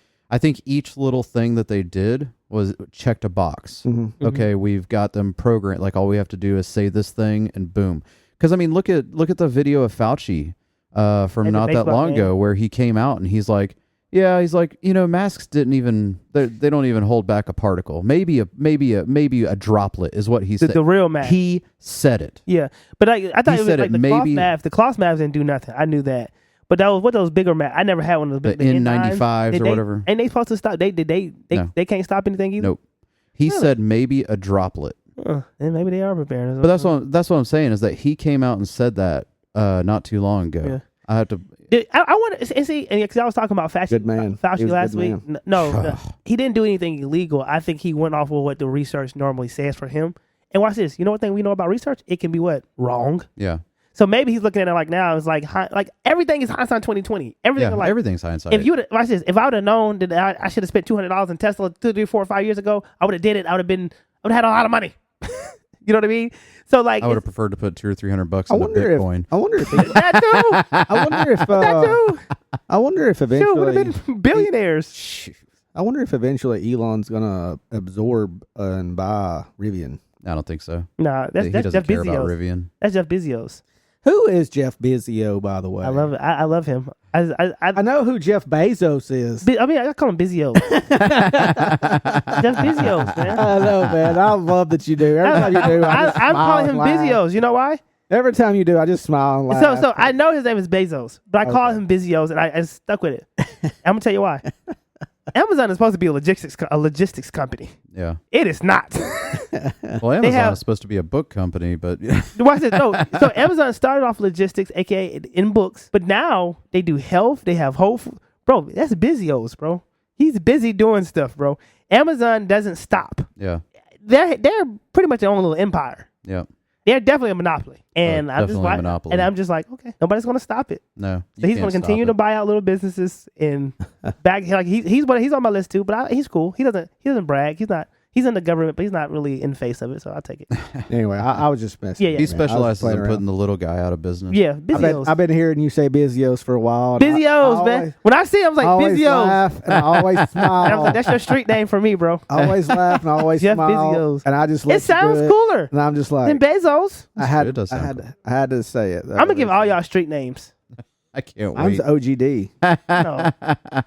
each little thing that they did was checked a box. Okay, we've got them programmed. Like all we have to do is say this thing and boom. Because I mean, look at the video of Fauci from not that long ago where he came out and he's like, masks didn't even they don't even hold back a particle. Maybe a droplet is what he said. The real mask. He said it. Yeah, but I thought it was like the cloth mask. The cloth masks didn't do nothing. I knew that. But that was what those bigger masks. I never had one of those big N95s or whatever. Ain't they supposed to stop? They can't stop anything either. Nope. He said maybe a droplet. Then maybe they are prepared. But that's what I'm saying is that he came out and said that not too long ago. Yeah. I have to. I want to see, because I was talking about Fauci last week. No, he didn't do anything illegal. I think he went off with what the research normally says for him. And watch this. You know what thing we know about research? It can be what? Wrong. Yeah. So maybe he's looking at it like now. It's like everything is hindsight 2020. Everything's hindsight. Watch this. If I would have known that I should have spent $200 in Tesla 2, 3, 4, 5 years ago, I would have did it. I would have had a lot of money. You know what I mean? So I would have preferred to put $200 or $300 into Bitcoin. I wonder if that too. I wonder if eventually would have been billionaires. I wonder if eventually Elon's gonna absorb and buy Rivian. I don't think so. Nah, that's he doesn't Jeff care Bezos. about Rivian. That's Jeff Bezos. Who is Jeff Bezos, by the way? I love it. I love him. I know who Jeff Bezos is. I call him Bezos. Jeff Bezos, man. I know, man. I love that you do. Every time you do, I'm calling him Bezos. You know why? Every time you do, I just smile and laugh. So I know his name is Bezos, but I call him Bezos, and I stuck with it. I'm gonna tell you why. Amazon is supposed to be a logistics company. Yeah. It is not. Well, Amazon is supposed to be a book company, but watch this. No, so Amazon started off logistics, aka in books, but now they do health. They have whole food. Bro, that's Bezos, bro. He's busy doing stuff, bro. Amazon doesn't stop. Yeah. They're pretty much their own little empire. Yeah. They're definitely a monopoly. And I'm just like, okay, nobody's going to stop it. No. So he's going to continue to buy out little businesses and back. Like he's on my list too, but he's cool. He doesn't brag. He's in the government, but he's not really in the face of it, so I'll take it. Anyway, I was just messing. Yeah. He specializes in putting the little guy out of business. Yeah, Bezos. I've been hearing you say Bezos for a while. Bezos, man. When I see him, I was like, I always Bezos. laugh and I always smile. And I was like, that's your street name for me, bro. I always laugh and I always Jeff smile. Bezos. And I just it sounds cooler. And I'm just like, than Bezos. I had to say it. I'm going to give all y'all street names. I can't wait. I'm OGD.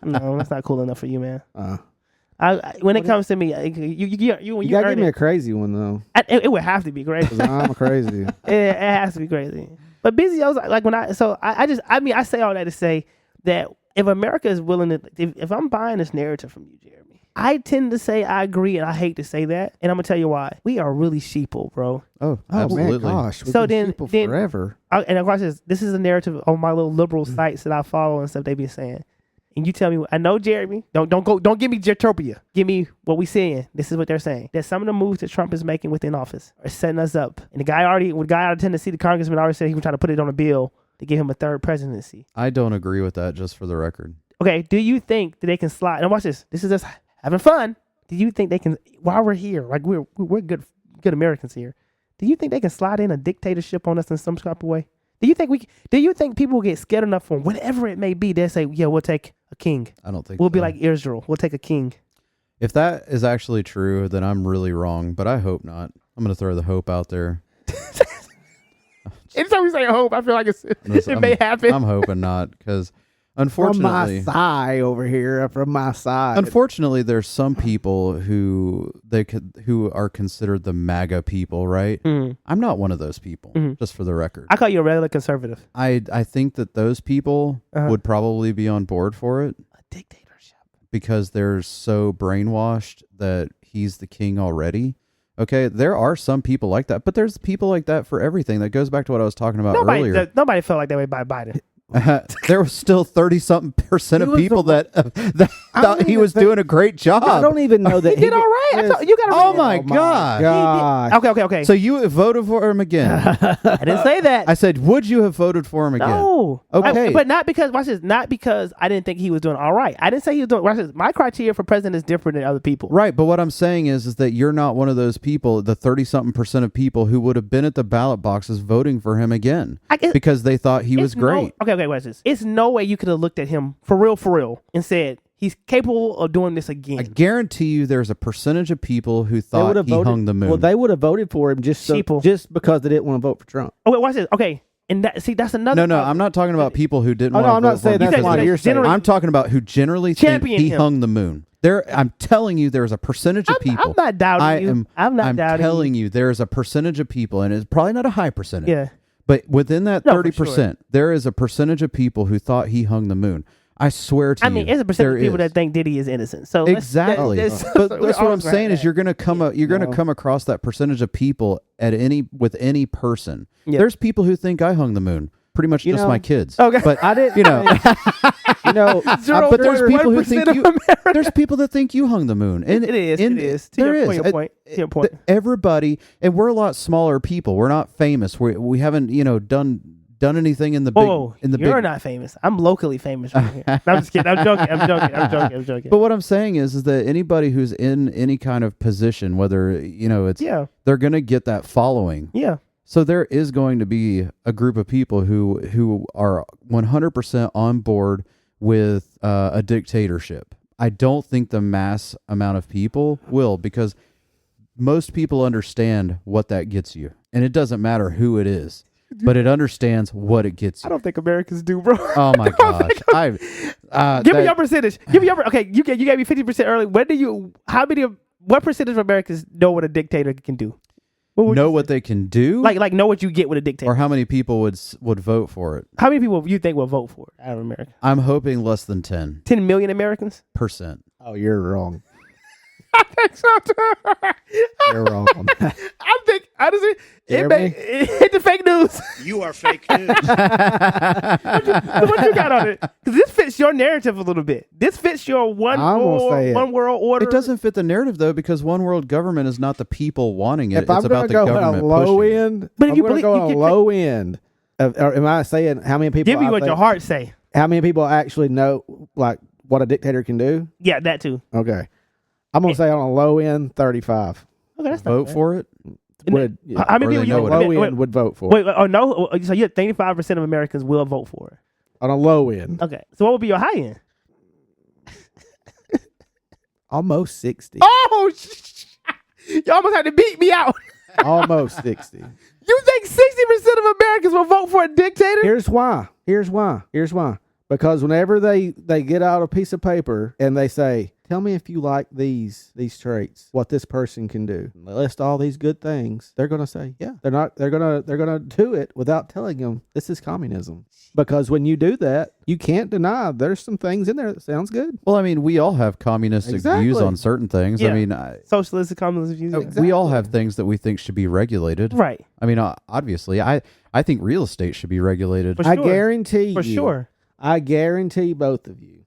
No, that's not cool enough for you, man. When it comes to me, you gotta give me a crazy one though. It would have to be crazy. I'm crazy. It has to be crazy. But Bezos, like I say all that to say that if America is willing to, if I'm buying this narrative from you, Jeremy, I tend to say I agree, and I hate to say that, and I'm gonna tell you why. We are really sheeple, bro. Oh, absolutely. Man, gosh. So then forever. And of course, this is a narrative on my little liberal sites that I follow and stuff. They be saying. And you tell me, I know, Jeremy, don't give me Jetopia. Give me what we saying. This is what they're saying. That some of the moves that Trump is making within office are setting us up. And the guy out of Tennessee, the congressman already said he was trying to put it on a bill to give him a third presidency. I don't agree with that, just for the record. Okay, do you think that they can slide? Now watch this. This is us having fun. Do you think they can, while we're here, like we're good Americans here, do you think they can slide in a dictatorship on us in some type of way? Do you think people will get scared enough from whatever it may be? They'll say, yeah, we'll take a king. I don't think we'll be like Israel. We'll take a king. If that is actually true, then I'm really wrong, but I hope not. I'm going to throw the hope out there. Anytime we say hope, I feel like it may happen. I'm hoping not, because unfortunately, from my side. Unfortunately, there's some people who are considered the MAGA people, right? Mm-hmm. I'm not one of those people, just for the record. I call you a regular conservative. I think that those people would probably be on board for it. A dictatorship. Because they're so brainwashed that he's the king already. Okay, there are some people like that, but there's people like that for everything. That goes back to what I was talking about earlier. Nobody felt like that way by Biden. There was still 30-something% He of was people the- that I thought don't he even was think- doing a great job. I don't even know that He did all right. I thought, you got to. Oh my God. God. Okay. So you voted for him again? I didn't say that. I said, would you have voted for him again? No. Okay. But not because, watch this, not because I didn't think he was doing all right. I didn't say he was doing, watch this, my criteria for president is different than other people. Right, but what I'm saying is that you're not one of those people, the 30-something% of people who would have been at the ballot boxes voting for him again because they thought he was great. Okay, watch this. It's no way you could have looked at him for real, and said, he's capable of doing this again. I guarantee you there's a percentage of people who thought he hung the moon. Well, they would have voted for him just because they didn't want to vote for Trump. Okay, watch this. Okay. And that's another. No, I'm not talking about people who didn't Oh, want no, to I'm vote not saying for him. that's why you're saying. I'm talking about who generally think Champion he him. hung the moon. I'm telling you, there's a percentage of people. I'm not doubting you. I'm not doubting you. I'm telling you, there's a percentage of people, and it's probably not a high percentage. Yeah. But within that 30%, sure. there is a percentage of people who thought he hung the moon. I swear to you. I mean, it's a percentage of people that think Diddy is innocent. So exactly. But that's what I'm saying is you're going to come come across that percentage of people with any person. Yeah. There's people who think I hung the moon. Pretty much just my kids. Okay. But I didn't. but there's people who think you. America. There's people that think you hung the moon. And It is. To your point. Everybody, and we're a lot smaller people. We're not famous. We haven't done anything in the big. Oh, in the you're big, not famous. I'm locally famous right here. No, I'm just kidding. I'm joking. But what I'm saying is that anybody who's in any kind of position, whether it's they're gonna get that following. Yeah. So there is going to be a group of people who are 100% on board with a dictatorship. I don't think the mass amount of people will, because most people understand what that gets you, and it doesn't matter who it is, but it understands what it gets you. I don't think Americans do, bro. Oh my gosh! Give me your percentage. Give me your okay. You gave me 50% early. What percentage of Americans know what a dictator can do? Know what they can do? Like know what you get with a dictator. Or how many people would vote for it? How many people you think will vote for it out of America? I'm hoping less than 10%. 10 million Americans? Oh, you're wrong. I think so too. You're wrong on that. I think honestly, it hit the fake news. You are fake news. What you got on it? Because this fits your narrative a little bit. This fits your one world order. It doesn't fit the narrative though, because one world government is not the people wanting it. If I'm it's about the go government on a low pushing it. end, But if I'm you going to believe- go on you a low end. Or am I saying how many people? give me what your heart say. How many people actually know like what a dictator can do? Yeah, that too. Okay, I'm going to say on a low end 35. Okay, that's not Vote bad. for it? Would How many Or they people know you what low end would vote for? Wait, oh no! So you had 35% of Americans will vote for it. On a low end, Okay, so what would be your high end? almost 60. Oh, you almost had to beat me out. Almost 60. You think 60% of Americans will vote for a dictator? Here's why. Because whenever they get out a piece of paper and they say, "Tell me if you like these traits, what this person can do," and they list all these good things, they're gonna say, "Yeah." They're gonna do it without telling them this is communism. Because when you do that, you can't deny there's some things in there that sounds good. Well, I mean, we all have communistic Exactly. views on certain things. Yeah. I mean, Socialist and communist views. we all have things that we think should be regulated. Right. I mean, obviously, I think real estate should be regulated. For I sure. guarantee For you. sure. I guarantee both of you.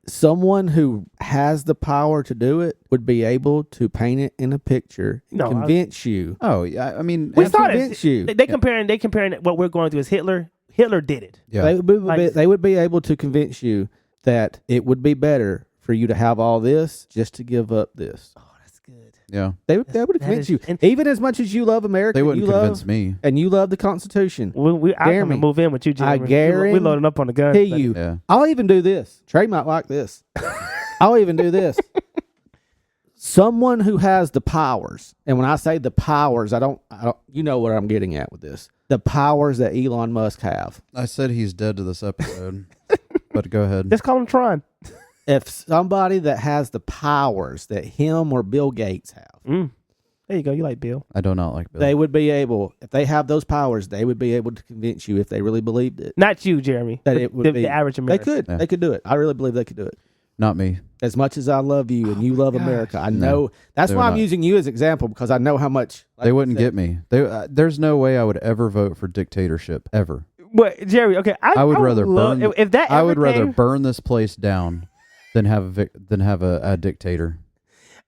Someone who has the power to do it would be able to paint it in a picture and No, convince you. Oh, yeah. I mean, We And saw convince this. you. They comparing what we're going through as Hitler. Hitler did it. yeah. They would be able to convince you that it would be better for you to have all this just to give up this. Oh, that's good. yeah. They would that convince is- you. and- Even as much as you love America, They wouldn't you convince love, me. and you love the Constitution. I'm going Jeremy, to move in with you, Jeremy. I guarantee We loading up on the gun. you. Yeah. I'll even do this. Trey might like this. I'll even do this. Someone who has the powers, and when I say the powers, I don't. You know what I'm getting at with this. The powers that Elon Musk have. I said he's dead to this episode, but go ahead. Let's call him Tron. If somebody that has the powers that him or Bill Gates have, There you go. You like Bill. I do not like Bill. they would be able, if they have those powers, they would be able to convince you if they really believed it. Not you, Jeremy. That it would the, be the average American. They could do it. I really believe they could do it. Not me. As much as I love you and you love America, I know that's they why would I'm not. using you as example, because I know how much They wouldn't get me. There's no way I would ever vote for dictatorship ever. What, Jerry? Okay, I would rather love, burn. if that. I ever would rather came- burn this place down than have a dictator.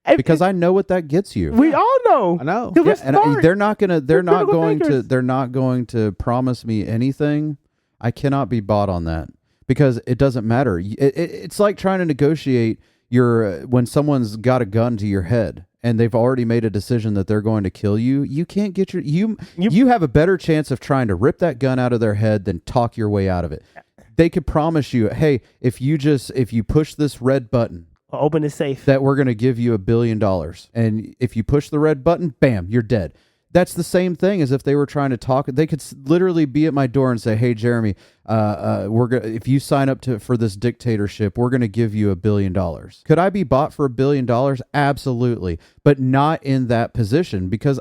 if- Because I know what that gets you. we all know. I know. 'Cause we're And smart. they're not critical going thinkers. they're not going to promise me anything. I cannot be bought on that because it doesn't matter. It's like trying to negotiate when someone's got a gun to your head and they've already made a decision that they're going to kill you. You can't get you have a better chance of trying to rip that gun out of their head than talk your way out of it. They could promise you, hey, if you push this red button, Open the safe. that we're going to give you $1 billion. And if you push the red button, bam, you're dead. That's the same thing as if they were trying to talk. They could literally be at my door and say, hey, Jeremy, if you sign up for this dictatorship, we're going to give you $1 billion. Could I be bought for $1 billion? Absolutely. But not in that position because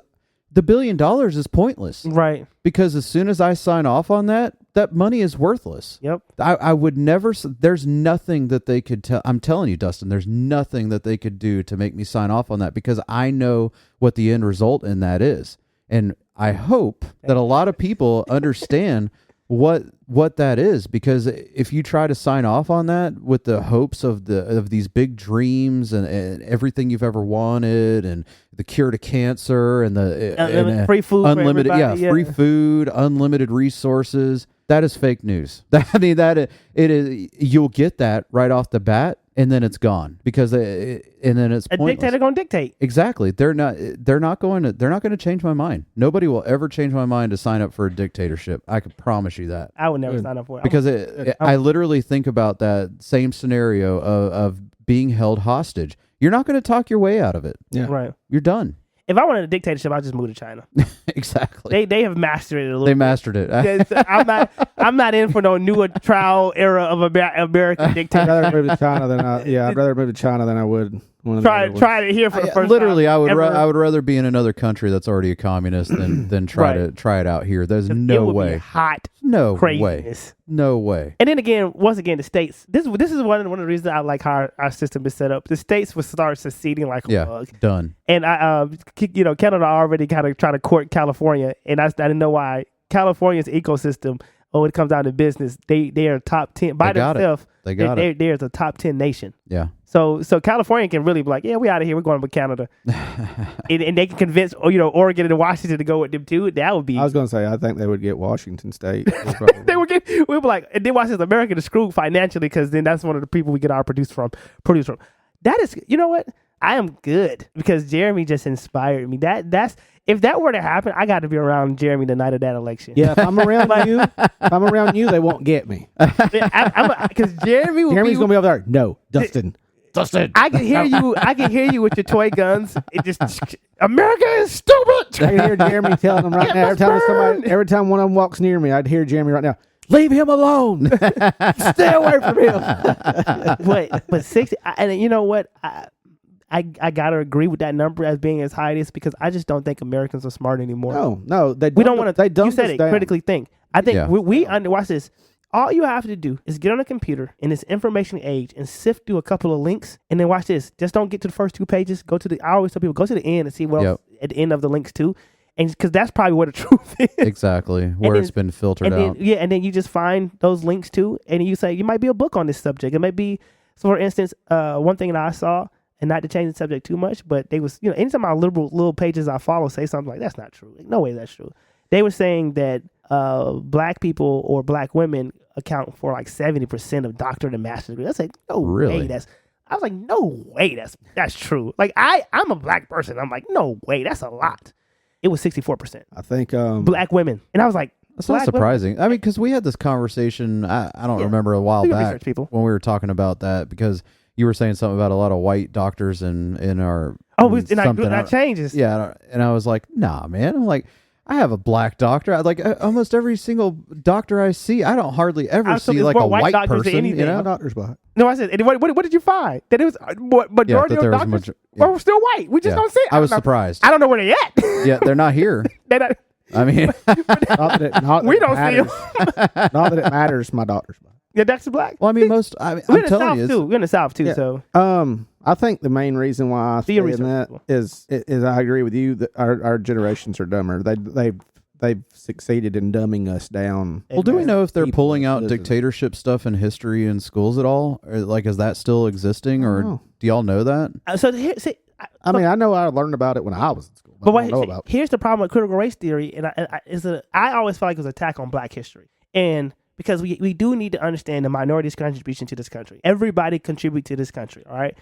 the $1 billion is pointless. Right. Because as soon as I sign off on that money is worthless. Yep. I would never, there's nothing that they could tell. I'm telling you, Dustin, there's nothing that they could do to make me sign off on that because I know what the end result in that is. And I hope that a lot of people understand what that is, because if you try to sign off on that with the hopes of these big dreams and everything you've ever wanted and the cure to cancer and the free food, unlimited, for everybody, free food, unlimited resources, that is fake news. I mean, it is. You'll get that right off the bat, and then it's gone because and then it's a pointless. dictator gonna dictate. Exactly. They're not going to change my mind. Nobody will ever change my mind to sign up for a dictatorship. I can promise you that. I would never sign up for it. Because I literally think about that same scenario of being held hostage. You're not going to talk your way out of it. Yeah. Right. You're done. If I wanted a dictatorship, I'd just move to China. Exactly. They have mastered it a little. They bit. mastered it. I'm not in for no new trial era of American I'd dictator. rather move to China than I'd rather move to China than I would. Try it here for the first Literally, time. I would rather be in another country that's already a communist than try it out here. There's no it would way. Be hot. No craziness. way. No way. And then again, once again, the states. This is one of the reasons I like how our system is set up. The states will start seceding like a bug. Done. And Canada already kind of trying to court California, and I didn't know why. California's ecosystem, when it comes down to business, they are top 10 by themselves. They got it. They're the top 10 nation. Yeah. So California can really be like, yeah, we out of here. We're going with Canada, and they can convince Oregon and Washington to go with them too. That would be. I was going to say I think they would get Washington State. They would get. We'd be like, and then Washington, America is screwed financially because then that's one of the people we get our produce from. That is, you know what? I am good because Jeremy just inspired me. That's if that were to happen, I got to be around Jeremy the night of that election. Yeah, if I'm around you, they won't get me. Because Jeremy's Jeremy's gonna be over there. No, Dustin. I can hear you. I can hear you with your toy guns. It just America is stupid. I can hear Jeremy telling them right now. Every time one of them walks near me, I'd hear Jeremy right now. Leave him alone. Stay away from him. But 60, and you know what? I gotta agree with that number as being as high as it is because I just don't think Americans are smart anymore. No, we don't want to. They You said it. down. Critically think. I think watch this. All you have to do is get on a computer in this information age and sift through a couple of links, and then watch this. Just don't get to the first 2 pages. I always tell people go to the end and see what else at the end of the links too, and because that's probably where the truth is. Exactly where it's been filtered out. And then you just find those links too, and you say you might be a book on this subject. It might be, so for instance, one thing that I saw, and not to change the subject too much, but they was anytime my liberal little pages I follow say something like that's not true. Like, no way that's true. They were saying that black people or black women account for like 70% of doctorate and master's degrees. That's like no really? way. I was like no way that's true. Like I'm a black person. I'm like no way that's a lot. It was 64%. I think black women, and I was like that's not surprising. I mean, because we had this conversation. I don't remember a while back when we were talking about that because you were saying something about a lot of white doctors in our that changes. Yeah, and I was like, nah, man. I'm like, I have a black doctor. Almost every single doctor I see, I don't hardly ever see like a white person. You know, doctor's black. No, I said, what did you find? That it was majority of doctors were still white. We just don't see it. I was surprised. I don't know where they're at. Yeah, they're not here. They're not. I mean, we don't see them. Not that it matters. My doctor's black. Yeah, that's black. Well, I mean, I'm telling you, we're in the South too. Yeah. So, I think the main reason why I say that is I agree with you that our generations are dumber. They they've succeeded in dumbing us down. Well, do we know if they're people pulling out citizens. dictatorship stuff in history in schools at all? Or, like, is that still existing, or know. do y'all know that? So here, see, I mean, I know I learned about it when I was in school, but I don't know about. here's the problem with critical race theory, and I always felt like it was an attack on Black history, and because we do need to understand the minorities' contribution to this country. Everybody contribute to this country, all right?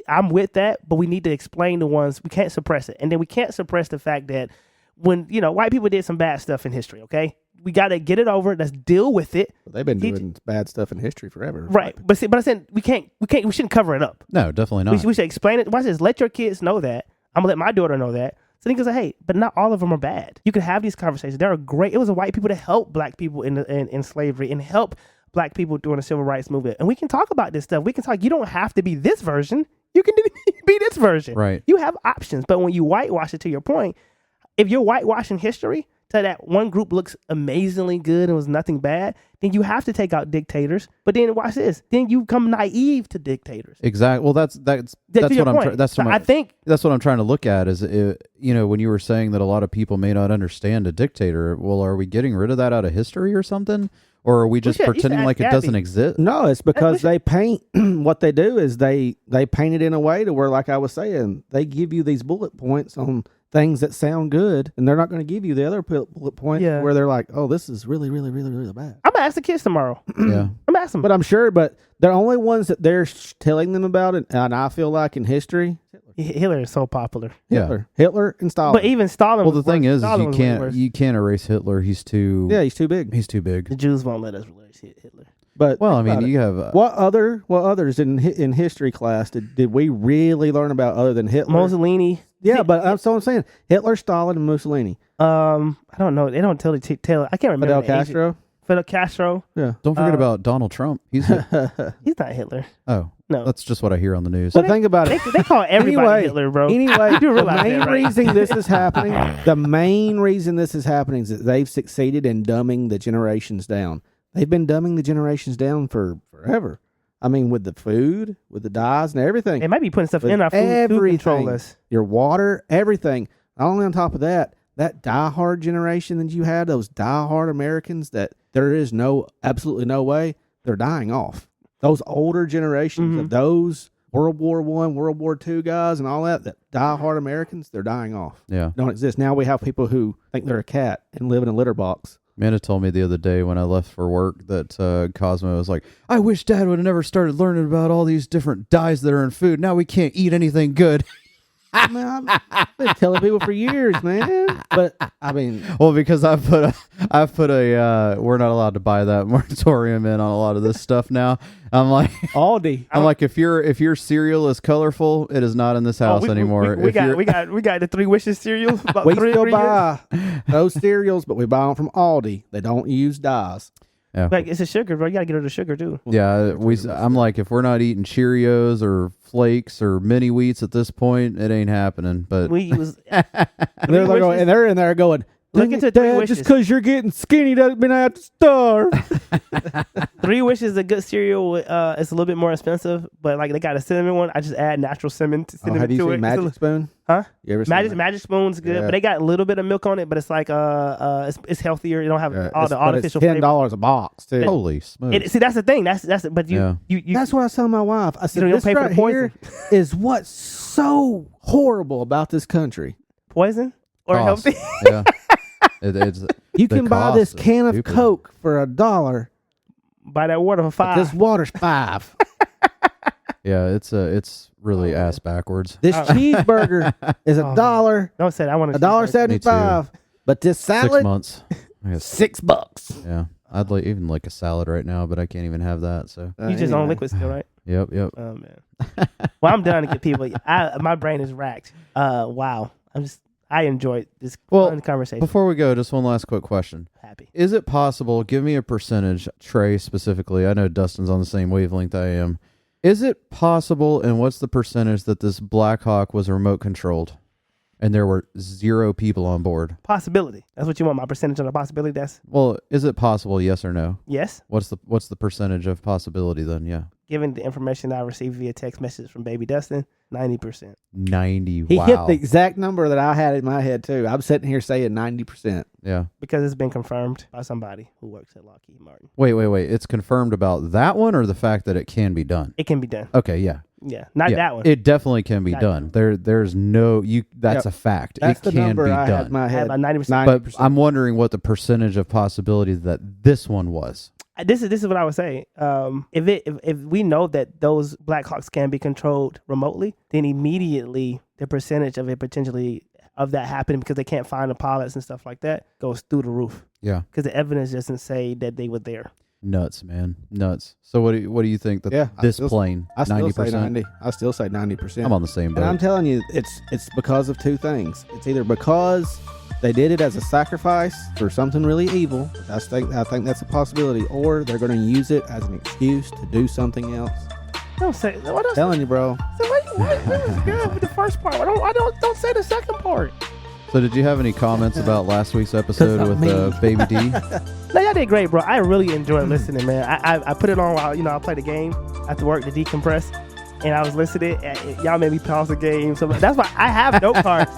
I'm with that, but we need to explain the ones. We can't suppress it, and then we can't suppress the fact that when white people did some bad stuff in history, okay? We got to get it over. Let's deal with it. They've been doing bad stuff in history forever, right? But I said we shouldn't cover it up. No, definitely not. We should explain it. Watch this. Let your kids know that. I'm gonna let my daughter know that. So then he goes, hey, but not all of them are bad. You can have these conversations. There are great. It was the white people that helped Black people in slavery and help Black people during the civil rights movement. And we can talk about this stuff. We can talk. You don't have to be this version. You can be this version. Right. You have options. But when you whitewash it, to your point, if you're whitewashing history, so that one group looks amazingly good and was nothing bad, then you have to take out dictators. But then watch this. Then you become naive to dictators. Exactly. Well, that's what I'm. I think that's what I'm trying to look at. Is when you were saying that a lot of people may not understand a dictator. Well, are we getting rid of that out of history or something, or are we just pretending like it doesn't exist? No, it's because they paint. What they do is they paint it in a way to where, like I was saying, they give you these bullet points on things that sound good, and they're not going to give you the other bullet point where they're like, "Oh, this is really, really, really, really bad." I'm gonna ask the kids tomorrow. Yeah, I'm gonna ask them. But I'm sure, the only ones that they're telling them about it, and I feel like in history, Hitler is so popular. Hitler and Stalin. But even Stalin. Well, the thing is Stalin you can't erase Hitler. He's too. Yeah, he's too big. He's too big. The Jews won't let us erase Hitler. But well, I mean, you have what others in history class did we really learn about other than Hitler? Mussolini. Yeah, but that's what I'm saying. Hitler, Stalin, and Mussolini. I don't know. They don't tell. I can't remember. Fidel Castro. Fidel Castro. Yeah. Don't forget about Donald Trump. He's not Hitler. Oh no, that's just what I hear on the news. But think about it. They call everybody Hitler, bro. Anyway, the main reason this is happening. The main reason this is happening is that they've succeeded in dumbing the generations down. They've been dumbing the generations down for forever. I mean, with the food, with the dyes and everything. They might be putting stuff in our food to control us. Your water, everything. Not only on top of that diehard generation that you had, those diehard Americans that there is absolutely no way, they're dying off. Those older generations of those World War I, World War II guys and all that diehard Americans, they're dying off. Yeah. Don't exist. Now we have people who think they're a cat and live in a litter box. Amanda told me the other day when I left for work that Cosmo was like, I wish Dad would have never started learning about all these different dyes that are in food. Now we can't eat anything good. Man, I've been telling people for years, man. But I mean, well, because I've put a we're not allowed to buy that moratorium in on a lot of this stuff now. I'm like Aldi. I'm like if your cereal is colorful, it is not in this house anymore. We got the 3 Wishes cereal. We still buy those cereals, but we buy them from Aldi. They don't use dyes. Yeah. Like it's a sugar, bro. You gotta get rid of the sugar too. Yeah, I'm like, if we're not eating Cheerios or flakes or mini wheats at this point, it ain't happening. But we use they're in there going, look into 3 Dad, Wishes. just because you're getting skinny doesn't mean I have to starve. 3 Wishes is a good cereal. It's a little bit more expensive, but like they got a cinnamon one. I just add natural cinnamon have you to seen it. Magic Spoon? Huh? You ever seen Magic Spoon's good, but they got a little bit of milk on it. But it's like it's healthier. You don't have all the artificial. It's $10 a box too. Holy smokes! See, that's the thing. That's but you that's what I was telling my wife. I said, you don't this pay for right the poison. here is what's so horrible about this country. Poison or Cost. healthy? Yeah. It's You can buy this cost is can of stupid. Coke for $1. Buy that water for $5. This water's $5. Yeah, it's really ass backwards. This cheeseburger is $1. Don't say that. I want to $1.75. But this 6 salad, months. I guess. $6. Yeah, I'd even like a salad right now, but I can't even have that. So You just own liquid still, right? yep. Oh man. Well, I'm done to get people. My brain is racked. Wow. I enjoyed this fun conversation. Before we go, just one last quick question. Happy. Is it possible, give me a percentage, Trey specifically, I know Dustin's on the same wavelength I am. Is it possible, and what's the percentage that this BlackHawk was remote controlled and there were 0 people on board? Possibility. That's what you want, my percentage on the possibility? Well, is it possible, yes or no? Yes. What's the percentage of possibility then? Yeah. given the information I received via text message from Baby Dustin, 90%. 90. He Wow. hit the exact number that I had in my head too. I'm sitting here saying 90%. Yeah. Because it's been confirmed by somebody who works at Lockheed Martin. Wait. It's confirmed about that one, or the fact that it can be done? It can be done. Okay. Yeah. Yeah, not Yeah, that one. It definitely can be Not done. There's no that's Yep. a fact. That's it the can number be I had done. in my I had head. about 90%. But I'm wondering what the percentage of possibility that this one was. This is what I would say. If we know that those BlackHawks can be controlled remotely, then immediately the percentage of it potentially of that happening because they can't find the pilots and stuff like that goes through the roof. Yeah. Because the evidence doesn't say that they were there. Nuts, man. Nuts. So what do you think that this plane, I still 90%? say 90. I still say 90%. I'm on the same boat. And I'm telling you, it's because of two things. It's either because they did it as a sacrifice for something really evil. I think that's a possibility, or they're going to use it as an excuse to do something else. Don't say what else? Telling you, bro. So what was good with the first part? Don't say the second part. So did you have any comments about last week's episode with Baby D? No, y'all did great, bro. I really enjoyed listening, man. I put it on while I played the game after work to decompress, and I was listening. And y'all made me pause the game, so that's why I have note cards.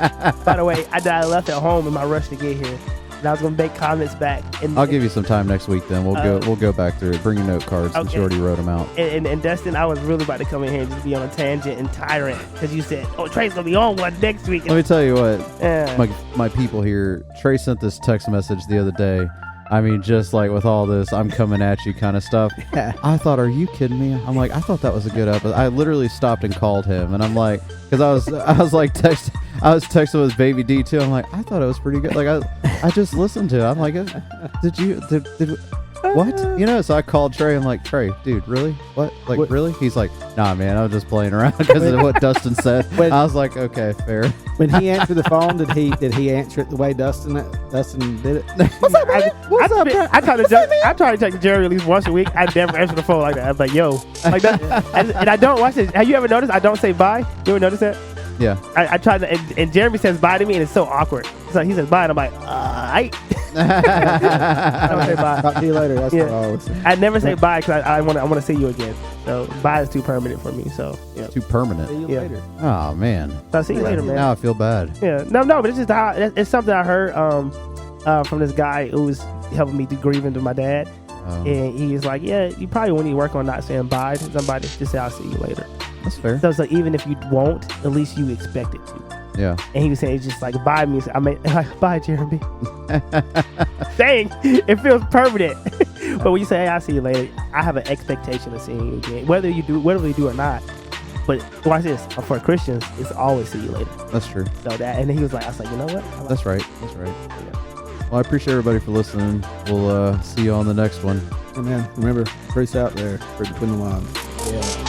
By the way, I left at home in my rush to get here, and I was gonna make comments back. And I'll give you some time next week. Then we'll go back through it. Bring your note cards since you already wrote them out. And Dustin, I was really about to come in here and just be on a tangent and tyrant because you said, "Oh, Trey's gonna be on one next week." Let me tell you what, Yeah. my people here. Trey sent this text message the other day. I mean, just like with all this, I'm coming at you kind of stuff. I thought, are you kidding me? I'm like, I thought that was a good episode. I literally stopped and called him, and I'm like, because I was texting with Baby D too. I'm like, I thought it was pretty good. Like I just listened to it. I'm like, did what? You know? So I called Trey. I'm like, Trey, dude, really? What? Like, really? He's like, nah, man, I was just playing around because of what Dustin said. I was like, okay, fair. When he answered the phone, did he answer it the way Dustin did it? What's up, man? I try to talk to Jerry at least once a week. I never answer the phone like that. I'm like, yo, like that, and I don't watch it. Have you ever noticed? I don't say bye. You ever notice that? Yeah. I try to, and Jeremy says bye to me, and it's so awkward. So he says bye, and I'm like, I don't say bye. Talk to you later. That's what I always say. I never say bye because I want to see you again. So bye is too permanent for me. So yeah. Too permanent. See you Yeah. later. Oh man. So I'll see you later, man. Now I feel bad. Yeah, no, but it's just how it's something I heard from this guy who was helping me do grieving to my dad, and he's like, yeah, you probably want to work on not saying bye to somebody. Just say I'll see you later. That's fair. So it's like even if you won't, at least you expect it to. Yeah. And he was saying it's just like bye means like bye Jeremy. Dang, it feels permanent. But when you say hey, I'll see you later, I have an expectation of seeing you again, whether you do or not. But watch this, for Christians, it's always see you later. That's true. So that, and then he was like, I was like, you know what? That's right. That's right. Yeah. Well, I appreciate everybody for listening. We'll see you on the next one. And man, remember, truth's out there, between the lines. Yeah.